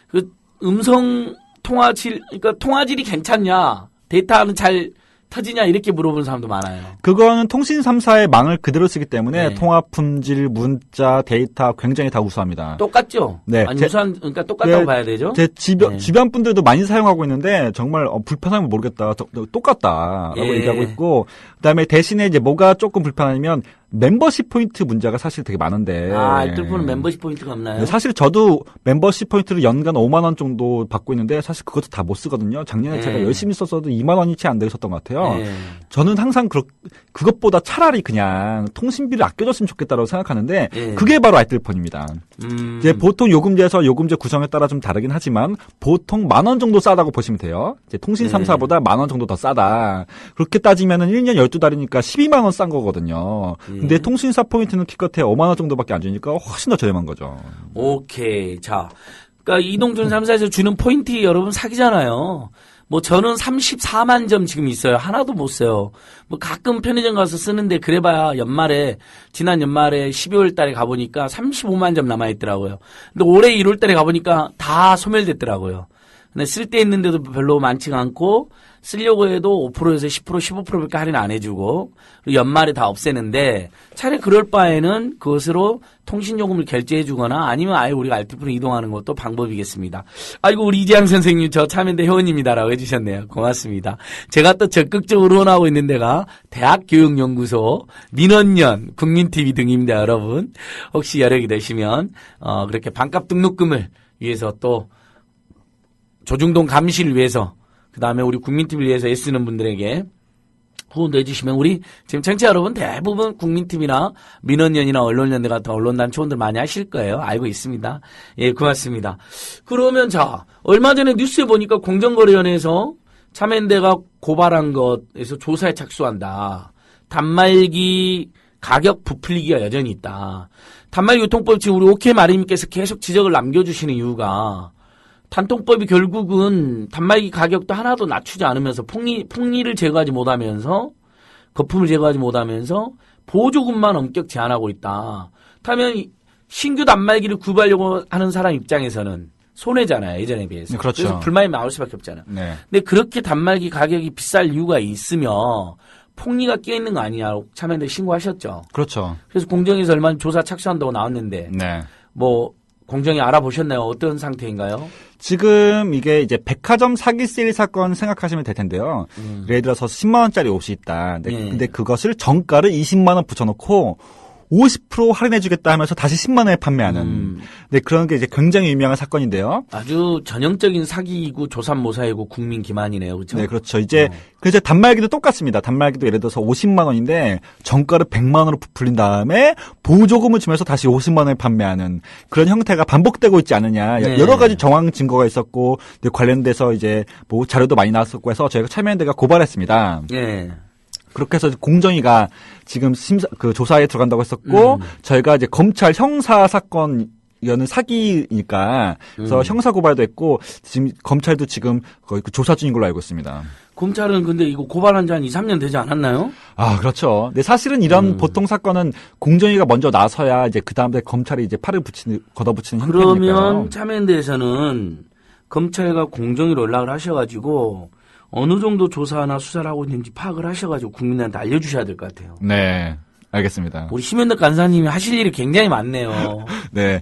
그 음성 통화질, 그러니까 통화질이 괜찮냐, 데이터는 잘 터지냐 이렇게 물어보는 사람도 많아요. 그거는 통신 3사의 망을 그대로 쓰기 때문에 네. 통화 품질, 문자, 데이터 굉장히 다 우수합니다. 똑같죠? 네. 아니, 우수한, 그러니까 똑같다고 봐야 되죠? 제 네. 주변 분들도 많이 사용하고 있는데 정말 불편하면 모르겠다. 똑같다라고 예. 얘기하고 있고 그다음에 대신에 이제 뭐가 조금 불편하냐면 멤버십 포인트 문제가 사실 되게 많은데. 알뜰폰은 멤버십 포인트가 없나요? 네, 사실 저도 멤버십 포인트를 연간 5만 원 정도 받고 있는데 사실 그것도 다 못 쓰거든요. 작년에 네. 제가 열심히 썼어도 2만 원이 채 안 되고 썼던 것 같아요. 네. 저는 항상 그것보다 차라리 그냥 통신비를 아껴줬으면 좋겠다고 생각하는데 네. 그게 바로 알뜰폰입니다. 이제 보통 요금제에서 요금제 구성에 따라 좀 다르긴 하지만 보통 10,000원 정도 싸다고 보시면 돼요. 이제 통신 네. 3사보다 10,000원 정도 더 싸다. 그렇게 따지면은 1년 12달이니까 12만 원 싼 거거든요. 근데 통신사 포인트는 기껏해 5만 원 정도밖에 안 주니까 훨씬 더 저렴한 거죠. 오케이. 자. 그러니까 이동준 3사에서 주는 포인트 여러분 사기잖아요. 뭐 저는 34만 점 지금 있어요. 하나도 못 써요. 뭐 가끔 편의점 가서 쓰는데 그래봐야 지난 연말에 12월 달에 가보니까 35만 점 남아있더라고요. 근데 올해 1월 달에 가보니까 다 소멸됐더라고요. 근데 쓸 데 있는데도 별로 많지가 않고 쓰려고 해도 5%에서 10%, 15%밖에 할인 안 해주고 연말에 다 없애는데 차라리 그럴 바에는 그것으로 통신요금을 결제해주거나 아니면 아예 우리가 알뜰폰으로 이동하는 것도 방법이겠습니다. 아이고 우리 이재양 선생님 저 참여연대 회원입니다라고 해주셨네요. 고맙습니다. 제가 또 적극적으로 후원하고 있는 데가 대학교육연구소, 민원연, 국민TV 등입니다. 여러분 혹시 여력이 되시면 그렇게 반값 등록금을 위해서 또 조중동 감시를 위해서 그다음에 우리 국민TV를 위해서 애쓰는 분들에게 후원도 해주시면 우리 지금 청취자 여러분 대부분 국민TV나 민원연이나 언론연대 같은 언론단 초원들 많이 하실 거예요. 알고 있습니다. 예, 고맙습니다. 그러면 자 얼마 전에 뉴스에 보니까 공정거래위원회에서 참여연대가 고발한 것에서 조사에 착수한다. 단말기 가격 부풀리기가 여전히 있다. 단말기 유통법 지금 우리 오케이 마리님께서 계속 지적을 남겨주시는 이유가 단통법이 결국은 단말기 가격도 하나도 낮추지 않으면서 폭리를 제거하지 못하면서 거품을 제거하지 못하면서 보조금만 엄격 제한하고 있다. 그렇다면 신규 단말기를 구입하려고 하는 사람 입장에서는 손해잖아요. 예전에 비해서. 네, 그렇죠. 그래서 불만이 나올 수밖에 없잖아요. 네. 근데 그렇게 단말기 가격이 비쌀 이유가 있으며 폭리가 끼어있는 거 아니냐고 참여연대 신고하셨죠. 그렇죠. 그래서 공정에서 얼마 전 조사 착수한다고 나왔는데 네. 뭐 공정이 알아보셨나요? 어떤 상태인가요? 지금 이게 이제 백화점 사기 세일 사건 생각하시면 될 텐데요. 예를 들어서 10만 원짜리 옷이 있다. 근데 그것을 정가를 20만 원 붙여놓고 50% 할인해주겠다 하면서 다시 10만 원에 판매하는. 네, 그런 게 이제 굉장히 유명한 사건인데요. 아주 전형적인 사기이고 조삼모사이고 국민 기만이네요, 그렇죠? 네, 그렇죠. 이제 그래서 단말기도 똑같습니다. 단말기도 예를 들어서 50만 원인데 정가를 100만 원으로 부풀린 다음에 보조금을 주면서 다시 50만 원에 판매하는 그런 형태가 반복되고 있지 않느냐. 네. 여러 가지 정황 증거가 있었고 관련돼서 이제 뭐 자료도 많이 나왔었고 해서 저희가 참여연대가 고발했습니다. 네. 그렇게 해서 공정위가 지금 그 조사에 들어간다고 했었고 저희가 이제 검찰 형사 사건 이거는 사기니까 그래서 형사 고발도 했고 지금 검찰도 지금 거의 그 조사 중인 걸로 알고 있습니다. 검찰은 근데 이거 고발한 지 한 2, 3년 되지 않았나요? 아, 그렇죠. 근데 사실은 이런 보통 사건은 공정위가 먼저 나서야 이제 그 다음에 검찰이 이제 팔을 걷어붙이는 형태니까요. 그러면 참여연대에서는 검찰과 공정위로 연락을 하셔가지고 어느 정도 조사나 수사를 하고 있는지 파악을 하셔가지고 국민한테 알려주셔야 될 것 같아요. 네. 알겠습니다. 우리 심현덕 간사님이 하실 일이 굉장히 많네요. 네.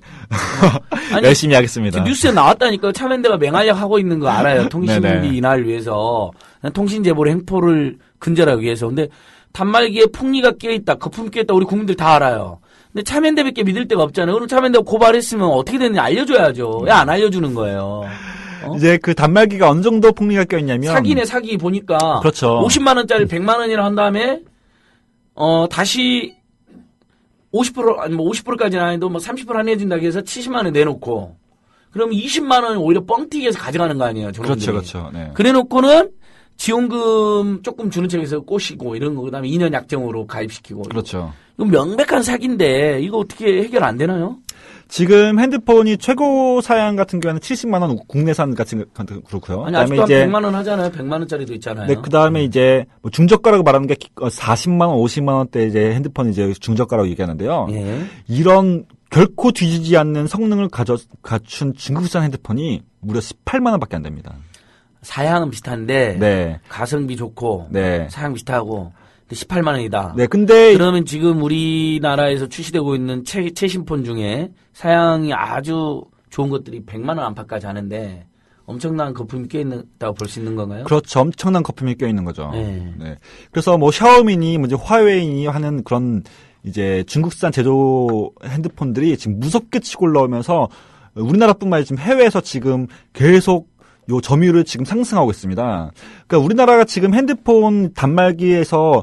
아니, 열심히 하겠습니다. 뉴스에 나왔다니까 참여연대가 맹활약 하고 있는 거 알아요. 통신비 인하를 위해서. 통신제보의 횡포를 근절하기 위해서. 근데 단말기에 폭리가 끼어있다, 거품 끼어있다 우리 국민들 다 알아요. 근데 참여연대밖에 믿을 데가 없잖아요. 그럼 참여연대가 고발했으면 어떻게 되는지 알려줘야죠. 왜 안 알려주는 거예요? 이제 그 단말기가 어느 정도 폭리가 껴있냐면 사기네 사기 보니까 그렇죠. 50만 원짜리 100만 원이라 한 다음에 다시 50% 아니 뭐 50%까지는 아니도 뭐 30% 할인해준다고 해서 70만 원 내놓고 그럼 20만 원 오히려 뻥튀기 해서 가져가는 거 아니에요. 그렇죠, 그렇죠. 네. 그래놓고는 지원금 조금 주는 척해서 꼬시고 이런 거 그다음에 2년 약정으로 가입시키고 그렇죠. 이거 명백한 사기인데 이거 어떻게 해결 안 되나요? 지금 핸드폰이 최고 사양 같은 경우에는 70만 원 국내산 같은 그렇고요. 아니 아직도 한 100만 원 하잖아요. 100만 원짜리도 있잖아요. 네, 그다음에 이제 뭐 중저가라고 말하는 게 40만 원, 50만 원대 이제 핸드폰 이제 중저가라고 얘기하는데요. 예. 이런 결코 뒤지지 않는 성능을 갖춘 중국산 핸드폰이 무려 18만 원밖에 안 됩니다. 사양은 비슷한데 네. 가성비 좋고 네. 사양 비슷하고 18만 원이다. 네, 근데 그러면 지금 우리나라에서 출시되고 있는 최신폰 중에 사양이 아주 좋은 것들이 100만 원 안팎까지 하는데 엄청난 거품이 껴있다고 볼 수 있는 건가요? 그렇죠. 엄청난 거품이 껴있는 거죠. 네. 네. 그래서 뭐 샤오미니, 뭐 이제 화웨이니 하는 그런 이제 중국산 제조 핸드폰들이 지금 무섭게 치고 올라오면서 우리나라뿐만 아니라 지금 해외에서 지금 계속 요 점유율을 지금 상승하고 있습니다. 그러니까 우리나라가 지금 핸드폰 단말기에서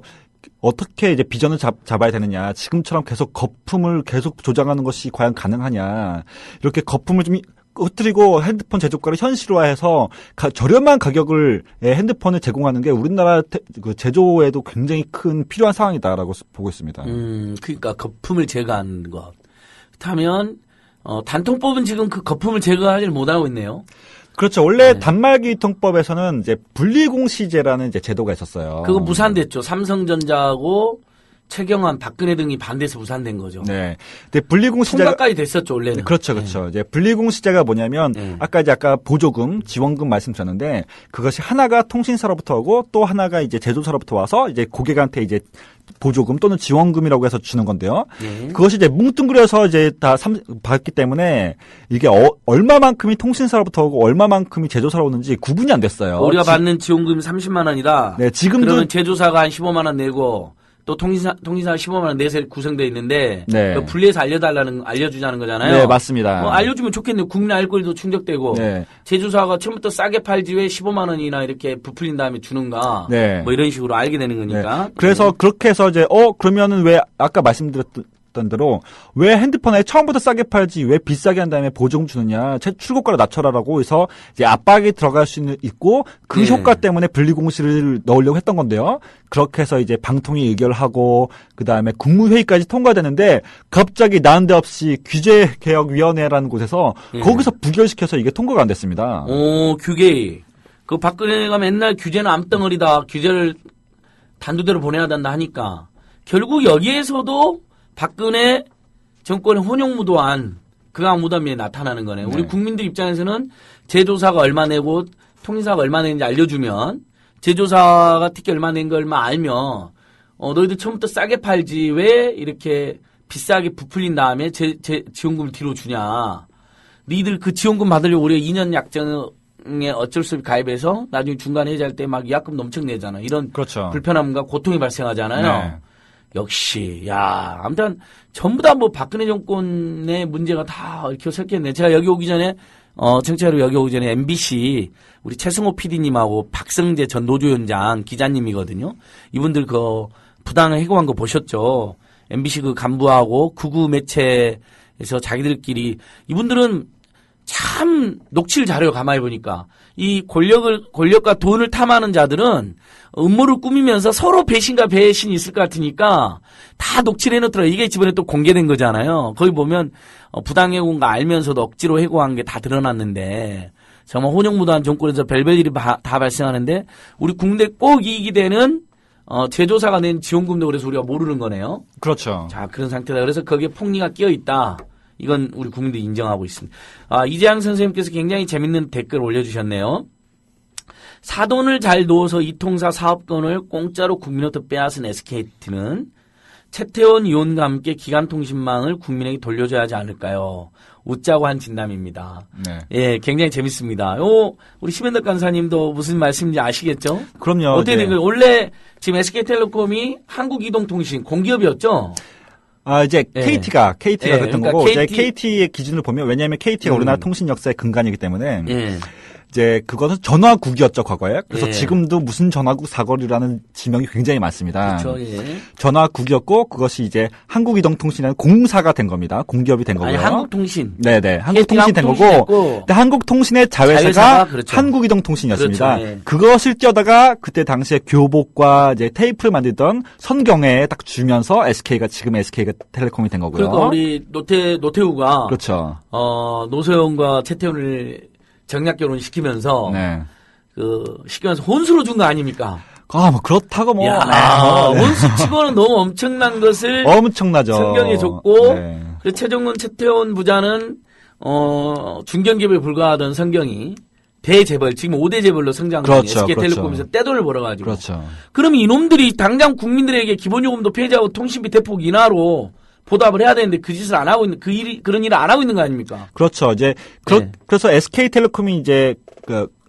어떻게 이제 비전을 잡아야 되느냐. 지금처럼 계속 거품을 계속 조장하는 것이 과연 가능하냐. 이렇게 거품을 좀 흩뜨리고 핸드폰 제조가를 현실화해서 저렴한 가격을 핸드폰을 제공하는 게 우리나라 그 제조에도 굉장히 큰 필요한 상황이다라고 보고 있습니다. 그러니까 거품을 제거하는 것. 그렇다면 단통법은 지금 그 거품을 제거하지 못하고 있네요. 그렇죠. 원래 단말기 유통법에서는 이제 분리공시제라는 이제 제도가 있었어요. 그거 무산됐죠. 삼성전자하고 최경환, 박근혜 등이 반대해서 무산된 거죠. 네. 근데 분리공시제가 통과까지 됐었죠, 원래는. 네, 그렇죠, 그렇죠. 이제 분리공시제가 뭐냐면 아까 보조금, 지원금 말씀드렸는데 그것이 하나가 통신사로부터 오고 또 하나가 이제 제조사로부터 와서 이제 고객한테 이제 보조금 또는 지원금이라고 해서 주는 건데요. 그것이 이제 뭉뚱그려서 이제 다 받기 때문에 이게 얼마만큼이 통신사로부터 오고 얼마만큼이 제조사로 오는지 구분이 안 됐어요. 우리가 받는 지원금이 30만 원이다. 네, 지금도 그러면 제조사가 한 15만 원 내고 또 통신사 15만 원 내세 구성되어 있는데 네. 분리해서 알려주자는 거잖아요. 네, 맞습니다. 알려주면 좋겠네요. 국내 알권리도 충족되고 네. 제조사가 처음부터 싸게 팔지 왜 15만 원이나 이렇게 부풀린 다음에 주는가. 네. 뭐 이런 식으로 알게 되는 거니까. 네. 그래서 그렇게 해서 이제 그러면은 왜 아까 말씀드렸던 대로 왜 핸드폰에 처음부터 싸게 팔지 왜 비싸게 한 다음에 보조금 주느냐 출고가를 낮춰라라고 해서 이제 압박이 들어갈 수 있고 그 네. 효과 때문에 분리공시를 넣으려고 했던 건데요. 그렇게 해서 이제 방통위 의결하고 그 다음에 국무회의까지 통과되는데 갑자기 난데없이 규제개혁위원회라는 곳에서 거기서 부결시켜서 이게 통과가 안 됐습니다. 규계. 그 박근혜가 맨날 규제는 암덩어리다. 규제를 단두대로 보내야 된다 하니까 결국 여기에서도 박근혜 정권의 혼용무도한 극악무덤이 나타나는 거네요. 네. 우리 국민들 입장에서는 제조사가 얼마 내고 통신사가 얼마 내는지 알려주면 제조사가 특히 얼마 낸 거 얼마 알면 너희들 처음부터 싸게 팔지 왜 이렇게 비싸게 부풀린 다음에 지원금을 뒤로 주냐. 니들 그 지원금 받으려고 우리가 2년 약정에 어쩔 수 없이 가입해서 나중에 중간에 해지할 때 막 위약금 엄청 내잖아. 이런 그렇죠. 불편함과 고통이 발생하잖아요. 네. 역시, 아무튼, 전부 다 뭐 박근혜 정권의 문제가 다 이렇게 섞였네. 제가 여기 오기 전에, 청취자로 여기 오기 전에 MBC, 우리 최승호 PD님하고 박성재 전 노조위원장 기자님이거든요. 이분들 부당을 해고한 거 보셨죠? MBC 간부하고 극우 매체에서 자기들끼리, 이분들은 참 녹취를 잘해요, 가만히 보니까. 이 권력과 돈을 탐하는 자들은 음모를 꾸미면서 서로 배신과 배신이 있을 것 같으니까 다 녹취를 해놓더라. 이게 이번에 또 공개된 거잖아요. 거기 보면 부당해고인 거 알면서도 억지로 해고한 게 다 드러났는데 정말 혼용무도한 정권에서 별별 일이 다 발생하는데 우리 국내 꼭 이익이 되는 제조사가 낸 지원금도 그래서 우리가 모르는 거네요. 그렇죠. 자, 그런 상태다. 그래서 거기에 폭리가 끼어 있다. 이건 우리 국민들이 인정하고 있습니다. 이재양 선생님께서 굉장히 재밌는 댓글 올려주셨네요. 사돈을 잘 놓아서 이통사 사업권을 공짜로 국민으로부터 빼앗은 SKT는 최태원 의원과 함께 기간통신망을 국민에게 돌려줘야 하지 않을까요? 웃자고 한 진담입니다. 네. 예, 굉장히 재밌습니다. 우리 심현덕 간사님도 무슨 말씀인지 아시겠죠? 그럼요. 어떻게 된 거예요? 원래 지금 SK텔레콤이 한국이동통신 공기업이었죠? 이제 KT가 됐던 그러니까 거고, 이제 KT의 기준을 보면, 왜냐하면 KT가 우리나라 통신 역사의 근간이기 때문에, 이제 그것은 전화국이었죠, 과거에. 그래서 예. 지금도 무슨 전화국 사거리라는 지명이 굉장히 많습니다. 그렇죠. 예. 전화국이었고 그것이 이제 한국이동통신이라는 공사가 된 겁니다. 공기업이 된 거고요. 아니, 한국통신. 네네. 한국통신이 된 거고. 됐고. 근데 한국통신의 자회사가 자회사가 그렇죠. 한국이동통신이었습니다. 그렇죠, 예. 그것을 띄어다가 그때 당시에 교복과 이제 테이프를 만들던 선경에 딱 주면서 SK가 지금 SK가 텔레콤이 된 거고요. 그러니까 우리 노태우가 그렇죠. 노소영과 최태훈을 정략 결혼 시키면서 네. 시키면서 혼수로 준 거 아닙니까? 뭐 그렇다고 뭐. 야, 네. 혼수 치고는 너무 엄청난 것을 엄청나죠. 성경에 줬고 네. 그리고 최정문 최태원 부자는 중견기업에 불과하던 성경이 대재벌 지금 5대 재벌로 성장한 그렇죠, SK텔레콤에서 떼돈을 벌어가지고. 그렇죠. 그럼 이놈들이 당장 국민들에게 기본요금도 폐지하고 통신비 대폭 인하로 보답을 해야 되는데 그 짓을 안 하고 있는 그런 일을 안 하고 있는 거 아닙니까? 그렇죠. 이제 네. 그래서 SK텔레콤이 이제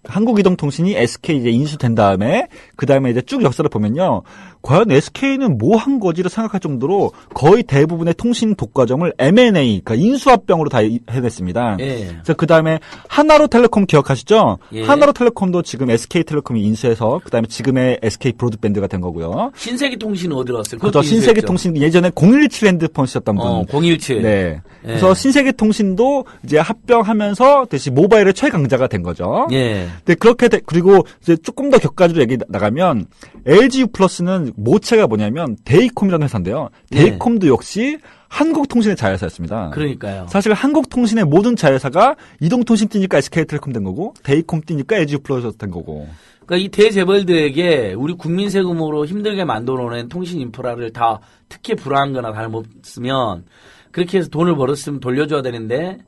한국이동통신이 SK 이제 인수된 다음에 그 다음에 이제 쭉 역사를 보면요. 과연 SK는 뭐 한 거지를 생각할 정도로 거의 대부분의 통신 독과점을 M&A, 그러니까 인수합병으로 다 해냈습니다. 예. 그래서 그 다음에 하나로텔레콤 기억하시죠? 예. 하나로텔레콤도 지금 SK텔레콤이 인수해서 그 다음에 지금의 SK 브로드밴드가 된 거고요. 신세계통신은 어디로 갔어요? 그렇죠. 신세계통신 예전에 017 핸드폰 쓰셨던 분. 017. 네. 예. 그래서 신세계통신도 이제 합병하면서 대신 모바일의 최강자가 된 거죠. 예. 네, 그렇게 그리고 이제 조금 더 격가지로 얘기 나가면 LGU 플러스는 모체가 뭐냐면 데이콤이라는 회사인데요. 데이콤도 역시 한국통신의 자회사였습니다. 그러니까요. 사실 한국통신의 모든 자회사가 이동통신 뛰니까 SK텔레콤 된 거고 데이콤 뛰니까 LGU 플러스 된 거고. 그러니까 이 대재벌들에게 우리 국민 세금으로 힘들게 만들어낸 통신 인프라를 다 특혜 불화한 거나 다름없으면 그렇게 해서 돈을 벌었으면 돌려줘야 되는데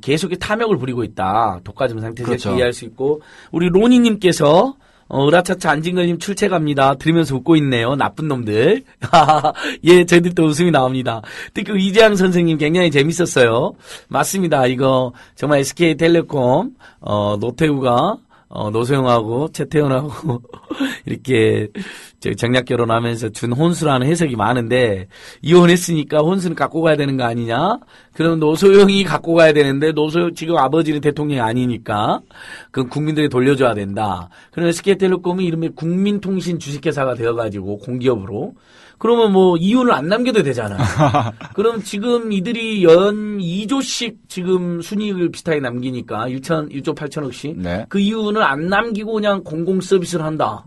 계속 탐욕을 부리고 있다. 독과점 상태에서 그렇죠. 이해할 수 있고 우리 로니님께서 으라차차 안진걸님 출첵합니다. 들으면서 웃고 있네요. 나쁜 놈들. 예, 저희들도 웃음이 나옵니다. 특히 이재양 선생님 굉장히 재밌었어요. 맞습니다. 이거 정말 SK텔레콤 노태우가 노소영하고 최태원하고 이렇게 정략 결혼하면서 준 혼수라는 해석이 많은데 이혼했으니까 혼수는 갖고 가야 되는 거 아니냐? 그럼 노소영이 갖고 가야 되는데 노소영 지금 아버지는 대통령이 아니니까 그건 국민들이 돌려줘야 된다. 그러면 SK텔레콤이 이름에 국민통신 주식회사가 되어가지고 공기업으로 그러면 뭐 이윤을 안 남겨도 되잖아요. 그럼 지금 이들이 연 2조씩 지금 순이익을 비슷하게 남기니까 1조 8천억씩 네. 그 이윤을 안 남기고 그냥 공공 서비스를 한다.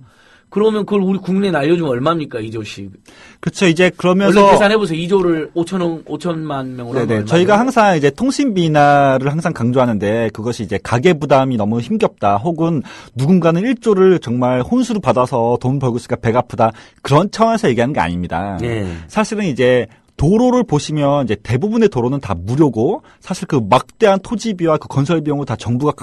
그러면 그걸 우리 국내에 날려주면 얼마입니까? 2조씩. 그렇죠. 이제 그러면서 얼른 계산해보세요. 2조를 5천만 명으로. 네네. 저희가 항상 이제 통신비 인하를 항상 강조하는데 그것이 이제 가계 부담이 너무 힘겹다. 혹은 누군가는 1조를 정말 혼수로 받아서 돈 벌고 있으니까 배가 아프다. 그런 차원에서 얘기하는 게 아닙니다. 네. 사실은 이제 도로를 보시면 이제 대부분의 도로는 다 무료고 사실 그 막대한 토지비와 그 건설 비용을 다 정부가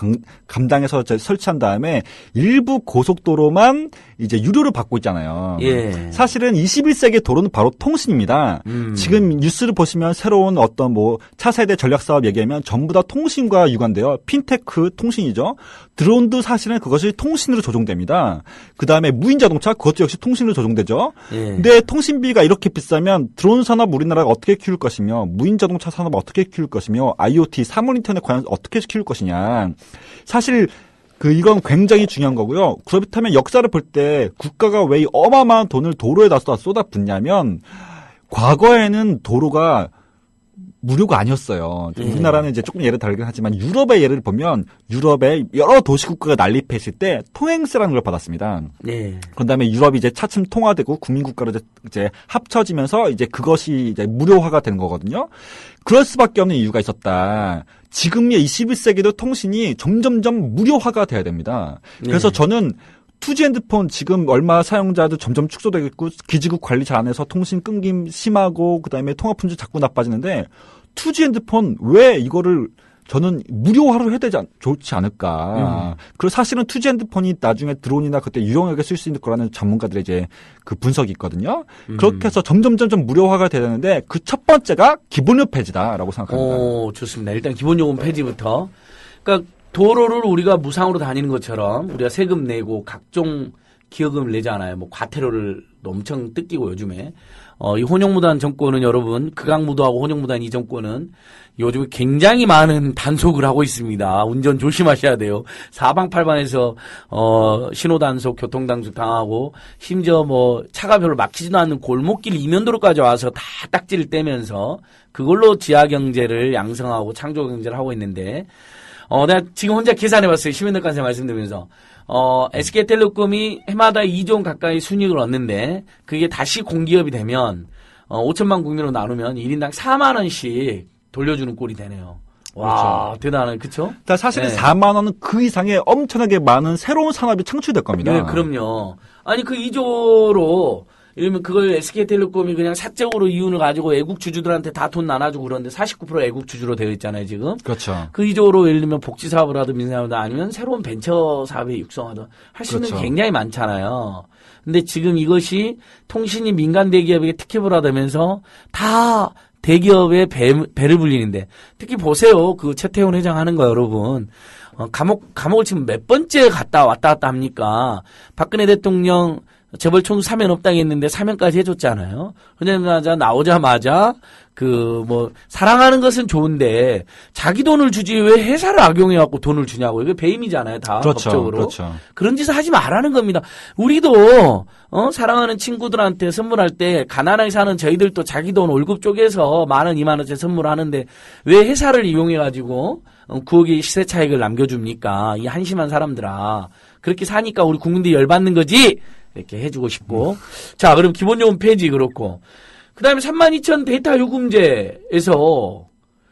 감당해서 설치한 다음에 일부 고속도로만 이제 유료를 받고 있잖아요. 예. 사실은 21세기 도로는 바로 통신입니다. 지금 뉴스를 보시면 새로운 어떤 뭐 차세대 전략 사업 얘기하면 전부 다 통신과 유관돼요. 핀테크 통신이죠. 드론도 사실은 그것이 통신으로 조종됩니다. 그다음에 무인 자동차 그것도 역시 통신으로 조종되죠. 예. 근데 통신비가 이렇게 비싸면 드론 산업 우리나라가 어떻게 키울 것이며 무인 자동차 산업 어떻게 키울 것이며 IoT 사물 인터넷 과연 어떻게 키울 것이냐. 사실 이건 굉장히 중요한 거고요. 그렇다면 역사를 볼 때 국가가 왜 어마어마한 돈을 도로에다 쏟아붓냐면 과거에는 도로가 무료가 아니었어요. 우리나라는 이제 조금 예를 다르긴 하지만 유럽의 예를 보면 유럽의 여러 도시국가가 난립했을 때 통행세라는 걸 받았습니다. 네. 그런 다음에 유럽이 이제 차츰 통화되고 국민국가로 이제 합쳐지면서 이제 그것이 이제 무료화가 되는 거거든요. 그럴 수밖에 없는 이유가 있었다. 지금의 21세기도 통신이 점점점 무료화가 돼야 됩니다. 그래서 저는 2G 핸드폰 지금 얼마 사용자도 점점 축소되겠고 기지국 관리 잘 안 해서 통신 끊김 심하고 그다음에 통화 품질 자꾸 나빠지는데 2G 핸드폰 왜 이거를 저는 무료화를 해야 되지 좋지 않을까. 그리고 사실은 2G 핸드폰이 나중에 드론이나 그때 유용하게 쓸 수 있는 거라는 전문가들의 이제 그 분석이 있거든요. 그렇게 해서 점점 무료화가 돼야 되는데 그 첫 번째가 기본요금 폐지다라고 생각합니다. 오, 좋습니다. 일단 기본요금 폐지부터. 그러니까 도로를 우리가 무상으로 다니는 것처럼 우리가 세금 내고 각종 기여금을 내잖아요. 뭐 과태료를 엄청 뜯기고 요즘에. 이 혼용무단 정권은 여러분, 극악무도하고 혼용무단 이 정권은 요즘에 굉장히 많은 단속을 하고 있습니다. 운전 조심하셔야 돼요. 사방팔방에서, 신호단속, 교통단속 당하고, 심지어 뭐, 차가 별로 막히지도 않는 골목길 이면도로까지 와서 다 딱지를 떼면서, 그걸로 지하경제를 양성하고 창조경제를 하고 있는데, 내가 지금 혼자 계산해봤어요. 시민들까지 말씀드리면서. SK텔레콤이 해마다 2조 원 가까이 순이익을 얻는데, 그게 다시 공기업이 되면, 5천만 국민으로 나누면 1인당 4만원씩 돌려주는 꼴이 되네요. 와, 그렇죠. 대단하네. 그쵸? 사실 4만원은 그 이상의 엄청나게 많은 새로운 산업이 창출될 겁니다. 네, 그럼요. 아니, 그 2조로, 이러면 그걸 SK텔레콤이 그냥 사적으로 이윤을 가지고 애국 주주들한테 다 돈 나눠주고 그러는데 49% 애국 주주로 되어 있잖아요, 지금. 그렇죠. 그 2조로 예를 들면 복지 사업을 하든 민생사업을 하든 아니면 새로운 벤처 사업에 육성하든 할 수 있는 게 굉장히 많잖아요. 근데 지금 이것이 통신이 민간 대기업에게 특혜를 하다면서 다 대기업의 배를 불리는데 특히 보세요. 그 최태원 회장 하는 거 여러분. 감옥을 지금 몇 번째 왔다 갔다 합니까? 박근혜 대통령 재벌 총수 사면 없다고 했는데 사면까지 해줬잖아요. 그러자마자 나오자마자 사랑하는 것은 좋은데 자기 돈을 주지 왜 회사를 악용해갖고 돈을 주냐고. 이게 배임이잖아요. 다 그렇죠, 법적으로. 그렇죠. 그런 짓을 하지 말라는 겁니다. 우리도 사랑하는 친구들한테 선물할 때 가난하게 사는 저희들도 자기 돈 월급 쪽에서 10,000원, 20,000원짜리 선물하는데 왜 회사를 이용해가지고 9억의 시세 차익을 남겨줍니까? 이 한심한 사람들아. 그렇게 사니까 우리 국민들이 열받는 거지. 이렇게 해주고 싶고. 자, 그럼 기본요금 폐지 그렇고. 그 다음에 32,000 데이터 요금제에서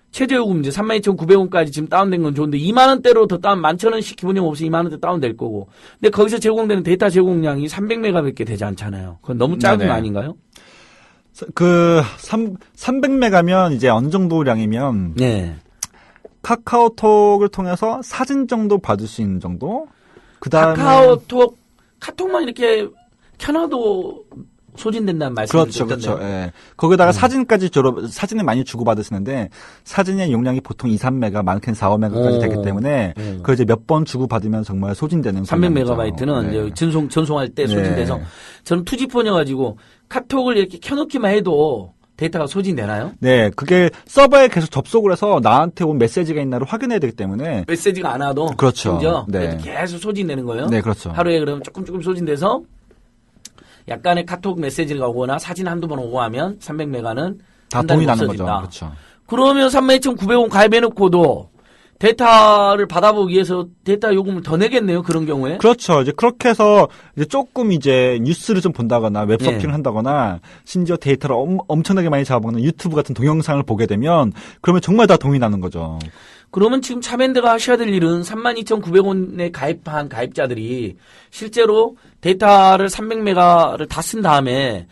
최저요금제 32,900원까지 지금 다운된 건 좋은데 2만원대로 더 다운, 11,000원씩 기본요금 없이 2만원대 다운될 거고. 근데 거기서 제공되는 데이터 제공량이 300메가밖에 되지 않잖아요. 그건 너무 작은 거 아닌가요? 300메가면 이제 어느 정도량이면. 네. 카카오톡을 통해서 사진 정도 받을 수 있는 정도? 그 다음에. 카톡만 이렇게 켜놔도 소진된다는 말씀을 그렇죠, 그렇죠. 예. 거기다가 사진을 많이 주고받으시는데 사진의 용량이 보통 2, 3메가, 많게는 4, 5메가까지 되기 때문에 그걸 이제 몇 번 주고받으면 정말 소진되는 300메가바이트는 이제 전송할 때 소진돼서 저는 투지폰이어가지고 카톡을 이렇게 켜놓기만 해도 데이터가 소진되나요? 네, 그게 서버에 계속 접속을 해서 나한테 온 메시지가 있나를 확인해야 되기 때문에 메시지가 안 와도 그렇죠. 심지어 네. 계속 소진되는 거예요. 네, 그렇죠. 하루에 그러면 조금 소진돼서 약간의 카톡 메시지가 오거나 사진 한두 번 오고 하면 300메가는 다 돈이 나는 거죠. 그렇죠. 그러면 32,900원 가입해놓고도 데이터를 받아보기 위해서 데이터 요금을 더 내겠네요. 그런 경우에. 그렇죠. 이제 그렇게 해서 이제 조금 이제 뉴스를 좀 본다거나 웹서핑을 한다거나 심지어 데이터를 엄청나게 많이 잡아먹는 유튜브 같은 동영상을 보게 되면 그러면 정말 다 돈이 나는 거죠. 그러면 지금 차맨드가 하셔야 될 일은 32,900원에 가입한 가입자들이 실제로 데이터를 300메가를 다 쓴 다음에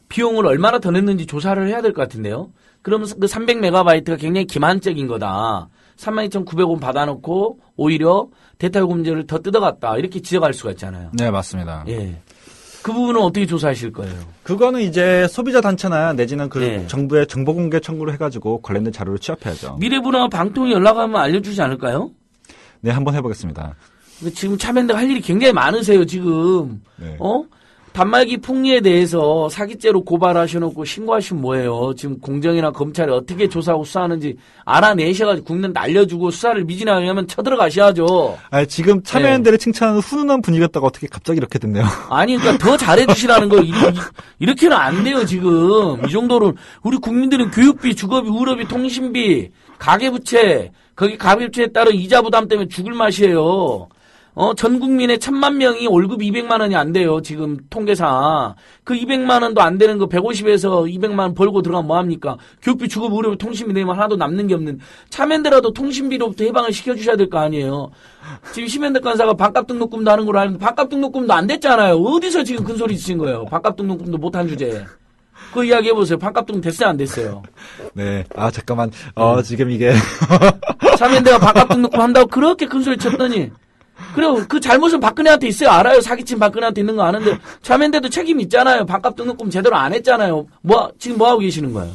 비용을 얼마나 더 냈는지 조사를 해야 될 것 같은데요. 그러면 그 300메가바이트가 굉장히 기만적인 거다. 32,900원 받아놓고 오히려 데이터 요금제를 더 뜯어갔다. 이렇게 지적할 수가 있잖아요. 네, 맞습니다. 예. 그 부분은 어떻게 조사하실 거예요? 그거는 이제 소비자 단체나 내지는 정부의 정보 공개 청구를 해가지고 관련된 자료를 취합해야죠. 미래부나 방통위 연락하면 알려주지 않을까요? 네, 한번 해보겠습니다. 지금 차맨드가 할 일이 굉장히 많으세요, 지금. 네. 단말기 풍리에 대해서 사기죄로 고발하셔놓고 신고하시면 뭐예요? 지금 공정이나 검찰이 어떻게 조사하고 수사하는지 알아내셔가지고 국민한테 알려주고 수사를 미진하게 하면 쳐들어가셔야죠. 아니, 지금 참여연대를 칭찬하는 훈훈한 분위기였다가 어떻게 갑자기 이렇게 됐네요. 아니, 그러니까 더 잘해주시라는 거. 이렇게는 안 돼요, 지금. 이 정도는. 우리 국민들은 교육비, 주거비, 의료비, 통신비, 가계부채, 거기 가계부채에 따른 이자 부담 때문에 죽을 맛이에요. 전 국민의 1,000만 명이 월급 200만 원이 안 돼요. 지금 통계상. 그 200만 원도 안 되는 거 150에서 200만 원 벌고 들어가면 뭐합니까? 교육비, 주거비, 의료비, 통신비 내면 하나도 남는 게 없는. 차맨드라도 통신비로부터 해방을 시켜주셔야 될 거 아니에요. 지금 시민대 간사가 반값 등록금도 하는 걸로 알는데 반값 등록금도 안 됐잖아요. 어디서 지금 큰 소리 치신 거예요? 반값 등록금도 못한 주제에. 그 이야기 해보세요. 반값 등록 됐어요? 안 됐어요? 네. 아, 잠깐만. 지금 이게. 차맨드가 반값 등록금 한다고 그렇게 큰 소리 쳤더니 그리고 그 잘못은 박근혜한테 있어요. 알아요. 사기친 박근혜한테 있는 거 아는데 차맨대도 책임 있잖아요. 반값 등록금 제대로 안 했잖아요. 지금 뭐 하고 계시는 거예요?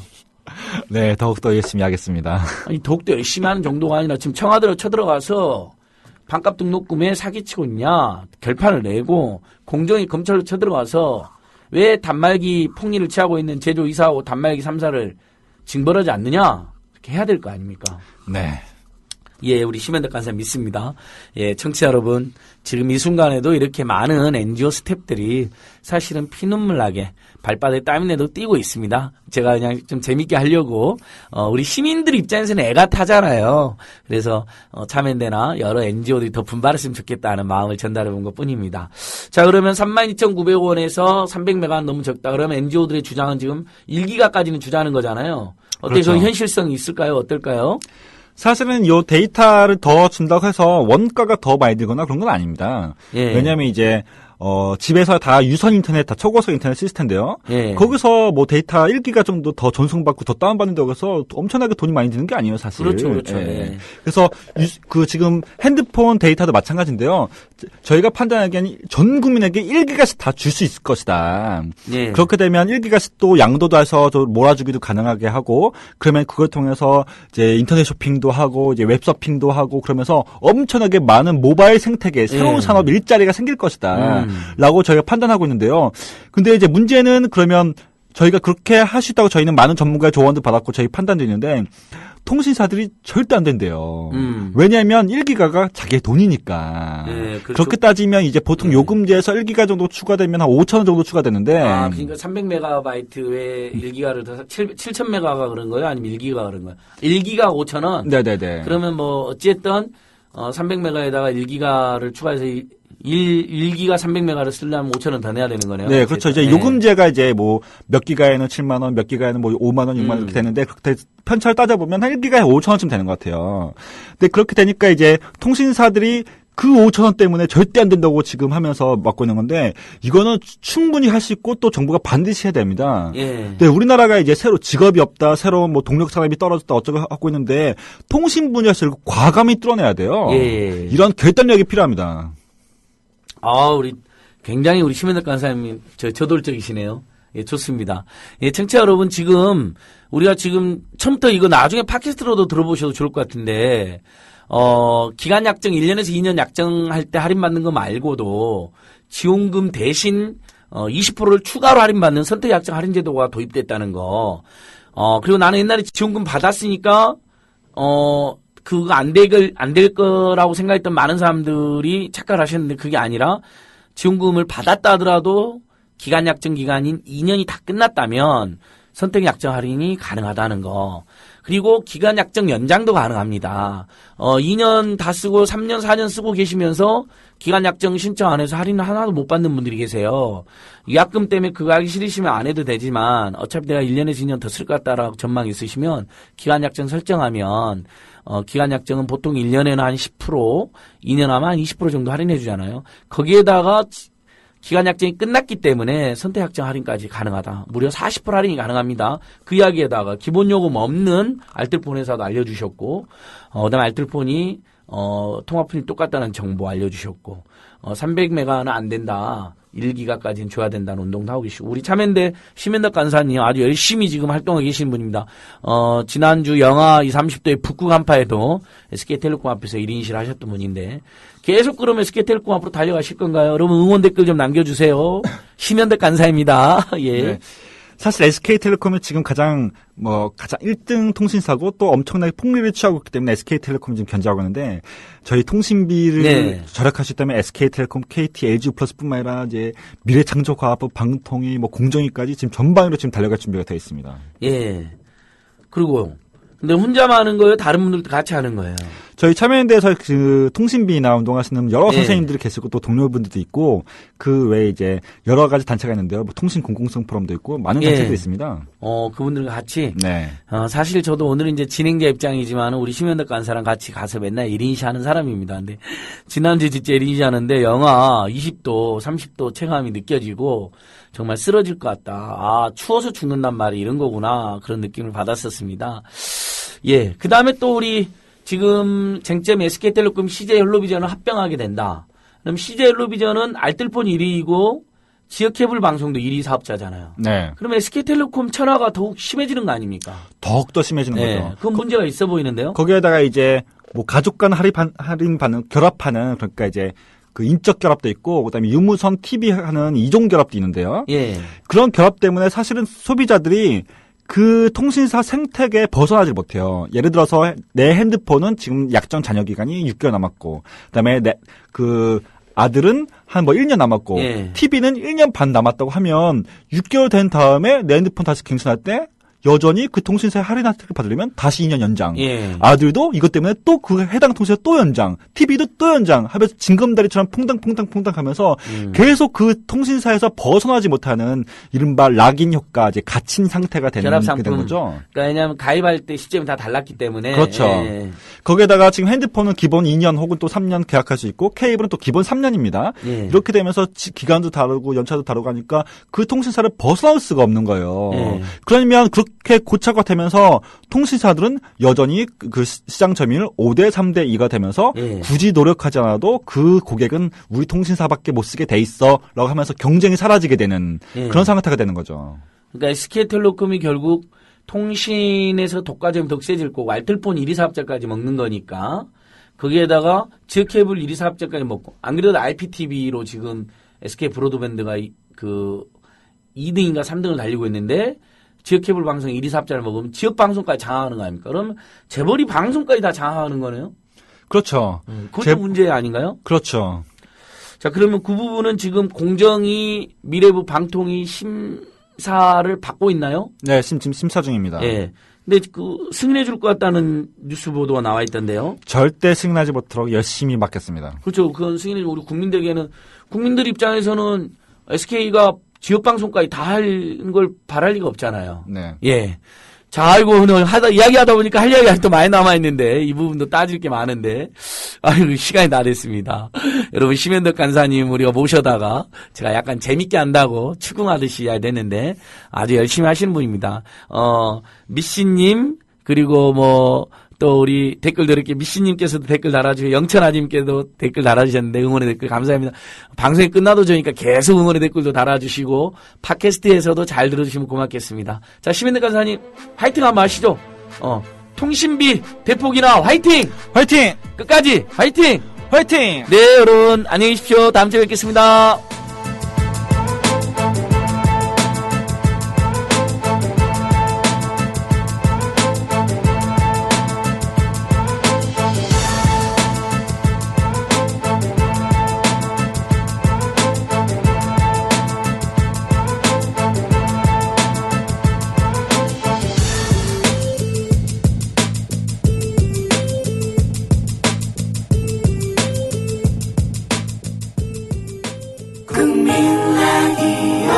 네, 더욱더 열심히 하겠습니다. 아니, 더욱더 열심히 하는 정도가 아니라 지금 청와대로 쳐들어가서 반값 등록금에 사기치고 있냐? 결판을 내고 공정위 검찰로 쳐들어가서 왜 단말기 폭리를 취하고 있는 제조이사하고 단말기 3사를 징벌하지 않느냐? 이렇게 해야 될 거 아닙니까? 네. 예, 우리 심현덕 간사 믿습니다. 예, 청취자 여러분, 지금 이 순간에도 이렇게 많은 NGO 스태프들이 사실은 피눈물 나게 발바닥에 땀이 내도 뛰고 있습니다. 제가 그냥 좀 재밌게 하려고, 우리 시민들 입장에서는 애가 타잖아요. 그래서, 참여연대나 여러 NGO들이 더 분발했으면 좋겠다는 마음을 전달해 본 것 뿐입니다. 자, 그러면 32,900원에서 300메가 너무 적다. 그러면 NGO들의 주장은 지금 1기가까지는 주자는 거잖아요. 어때? 그렇죠. 그 현실성이 있을까요? 어떨까요? 사실은 요 데이터를 더 준다고 해서 원가가 더 많이 들거나 그런 건 아닙니다. 예. 왜냐하면 이제 집에서 다 유선 인터넷, 다 초고속 인터넷 쓸 텐데요. 예. 거기서 뭐 데이터 1기가 정도 더 전송받고 더 다운받는다고 해서 엄청나게 돈이 많이 드는 게 아니에요, 사실. 그렇죠, 그렇죠. 예. 예. 그래서 지금 핸드폰 데이터도 마찬가지인데요. 저희가 판단하기에는 전 국민에게 1기가씩 다 줄 수 있을 것이다. 예. 그렇게 되면 1기가씩 또 양도도 해서 몰아주기도 가능하게 하고, 그러면 그걸 통해서 이제 인터넷 쇼핑도 하고, 이제 웹서핑도 하고, 그러면서 엄청나게 많은 모바일 생태계, 새로운 산업 일자리가 생길 것이다. 라고 저희가 판단하고 있는데요. 근데 이제 문제는 그러면 저희가 그렇게 할 수 있다고 저희는 많은 전문가의 조언도 받았고 저희 판단도 있는데 통신사들이 절대 안 된대요. 왜냐하면 1기가가 자기의 돈이니까. 네, 그렇죠. 그렇게 따지면 이제 보통 요금제에서 1기가 정도 추가되면 한 5,000원 정도 추가되는데. 아, 그러니까 300메가바이트에 1기가를 7,000메가가 그런 거예요? 아니면 1기가 그런 거예요? 1기가 5,000원? 네네네. 그러면 뭐 어쨌든 300메가에다가 1기가를 추가해서 1기가 300메가를 쓰려면 5,000원 더 내야 되는 거네요. 네, 그렇죠. 이제 네. 요금제가 이제 뭐 몇 기가에는 7만 원, 몇 기가에는 뭐 5만 원, 6만 원 이렇게 되는데 그렇게 편차를 따져보면 한 1기가에 5,000원쯤 되는 것 같아요. 근데 그렇게 되니까 이제 통신사들이 그 5,000원 때문에 절대 안 된다고 지금 하면서 막고 있는 건데 이거는 충분히 할 수 있고 또 정부가 반드시 해야 됩니다. 예. 네, 우리나라가 이제 새로 직업이 없다, 새로운 뭐 동력 산업이 떨어졌다 어쩌고 하고 있는데 통신 분야에서 과감히 뚫어내야 돼요. 예. 이런 결단력이 필요합니다. 우리 굉장히 우리 심현덕 간사님이 저돌적이시네요. 예, 좋습니다. 예, 청취자 여러분 지금 우리가 지금 처음부터 이거 나중에 팟캐스트로도 들어보셔도 좋을 것 같은데 기간 약정 1년에서 2년 약정할 때 할인받는 거 말고도 지원금 대신 20%를 추가로 할인받는 선택 약정 할인 제도가 도입됐다는 거. 그리고 나는 옛날에 지원금 받았으니까 그거 안 될 거라고 생각했던 많은 사람들이 착각을 하셨는데 그게 아니라 지원금을 받았다 하더라도 기간 약정 기간인 2년이 다 끝났다면 선택 약정 할인이 가능하다는 거. 그리고 기간 약정 연장도 가능합니다. 2년 다 쓰고 3년, 4년 쓰고 계시면서 기간 약정 신청 안 해서 할인을 하나도 못 받는 분들이 계세요. 약금 때문에 그거 하기 싫으시면 안 해도 되지만 어차피 내가 1년에서 2년 더 쓸 것 같다라고 전망이 있으시면 기간 약정 설정하면 기간 약정은 보통 1년에는 한 10%, 2년 하면 한 20% 정도 할인해 주잖아요. 거기에다가 기간 약정이 끝났기 때문에 선택 약정 할인까지 가능하다. 무려 40% 할인이 가능합니다. 그 이야기에다가 기본 요금 없는 알뜰폰 회사도 알려주셨고, 그다음에 알뜰폰이 통화편이 똑같다는 정보 알려주셨고, 300메가는 안 된다. 1기가까지는 줘야 된다는 운동도 하고 계시고, 우리 참여연대 심현덕 간사님 아주 열심히 지금 활동하고 계시는 분입니다. 지난주 영하 30도의 북극 한파에도 SK텔레콤 앞에서 1인실 하셨던 분인데, 계속 그러면 SK텔레콤 앞으로 달려가실 건가요? 여러분 응원 댓글 좀 남겨주세요. 심현덕 간사입니다. 예. 네. 사실 SK텔레콤이 지금 가장 1등 통신사고 또 엄청나게 폭리를 취하고 있기 때문에 SK텔레콤이 지금 견제하고 있는데 저희 통신비를 절약할 수 있다면 SK텔레콤, KT, LG플러스뿐만 아니라 이제 미래창조과학부, 방통위, 공정위까지 지금 전방위로 지금 달려갈 준비가 되어 있습니다. 예. 그리고 근데 혼자만 하는 거예요? 다른 분들도 같이 하는 거예요? 저희 참여연대에서 그 통신비나 운동하시는 여러 선생님들이 계시고 또 동료분들도 있고 그 외에 이제 여러 가지 단체가 있는데요. 통신 공공성 포럼도 있고 많은 단체들이 있습니다. 그분들과 같이? 네. 사실 저도 오늘은 이제 진행자 입장이지만 우리 심현덕 간사랑 같이 가서 맨날 1인시 하는 사람입니다. 근데 지난주 진짜 1인시 하는데 영하 20도, 30도 체감이 느껴지고 정말 쓰러질 것 같다. 추워서 죽는단 말이 이런 거구나. 그런 느낌을 받았었습니다. 예. 그 다음에 또 우리 지금 쟁점 SK텔레콤 CJ 헬로비전을 합병하게 된다. 그럼 CJ 헬로비전은 알뜰폰 1위이고 지역 케이블 방송도 1위 사업자잖아요. 네. 그럼 SK텔레콤 천하가 더욱 심해지는 거 아닙니까? 더욱더 심해지는 거죠. 그건 문제가 있어 보이는데요. 거기에다가 이제 뭐 가족 간 할인 받는 결합하는 그러니까 이제 그 인적 결합도 있고 그다음에 유무선 TV 하는 이종 결합도 있는데요. 예. 그런 결합 때문에 사실은 소비자들이 그 통신사 생태계에 벗어나지 못해요. 예를 들어서 내 핸드폰은 지금 약정 잔여 기간이 6개월 남았고 그다음에 그 아들은 한 뭐 1년 남았고 TV는 1년 반 남았다고 하면 6개월 된 다음에 내 핸드폰 다시 갱신할 때 여전히 그 통신사의 할인 혜택을 받으려면 다시 2년 연장. 아들도 이것 때문에 또 그 해당 통신사 또 연장. TV도 또 연장 하면서 징검다리처럼 퐁당퐁당 하면서 계속 그 통신사에서 벗어나지 못하는 이른바 락인 효과, 이제 갇힌 상태가 되는 게 된 거죠. 그러니까 왜냐하면 가입할 때 시점이 다 달랐기 때문에. 그렇죠. 거기에다가 지금 핸드폰은 기본 2년 혹은 또 3년 계약할 수 있고 케이블은 또 기본 3년입니다. 이렇게 되면서 기간도 다르고 연차도 다르고 하니까 그 통신사를 벗어날 수가 없는 거예요. 그러면 그렇게 고착화 되면서 통신사들은 여전히 그 시장 점유율 5대 3대 2가 되면서 굳이 노력하지 않아도 그 고객은 우리 통신사밖에 못 쓰게 돼 있어 라고 하면서 경쟁이 사라지게 되는 그런 상태가 되는 거죠. 그러니까 SK텔레콤이 결국 통신에서 독과점이 더 세질 거고 알뜰폰 1위 사업자까지 먹는 거니까 거기에다가 지역 케이블 1위 사업자까지 먹고 안 그래도 IPTV로 지금 SK 브로드밴드가 그 2등인가 3등을 달리고 있는데 지역 케이블 방송 1위 사업자를 먹으면 지역 방송까지 장악하는 거 아닙니까? 그러면 재벌이 방송까지 다 장악하는 거네요? 그렇죠. 그것도 문제 아닌가요? 그렇죠. 자, 그러면 그 부분은 지금 공정위 미래부 방통위 심사를 받고 있나요? 네, 지금 심사 중입니다. 예. 근데 그 승인해 줄 것 같다는 뉴스 보도가 나와 있던데요. 절대 승인하지 못하도록 열심히 맡겠습니다. 그렇죠. 그건 승인해 우리 국민들에게는 국민들 입장에서는 SK가 지역 방송까지 다 하는 걸 바랄 리가 없잖아요. 네. 예. 자, 아이고, 오늘 이야기하다 보니까 할 이야기가 또 많이 남아있는데, 이 부분도 따질 게 많은데, 아이고, 시간이 다 됐습니다. 여러분, 심현덕 간사님 우리가 모셔다가, 제가 약간 재밌게 한다고 추궁하듯이 해야 되는데, 아주 열심히 하시는 분입니다. 미씨님, 그리고 또 우리 댓글도 이렇게 미씨님께서도 댓글 달아주고 영천아님께도 댓글 달아주셨는데 응원의 댓글 감사합니다. 방송이 끝나도 좋으니까 계속 응원의 댓글도 달아주시고 팟캐스트에서도 잘 들어주시면 고맙겠습니다. 자, 심현덕 간사님 화이팅 한번 하시죠. 통신비 대폭이나 화이팅! 화이팅! 끝까지 화이팅! 화이팅! 네, 여러분 안녕히 계십시오. 다음 주에 뵙겠습니다. 국민 라디오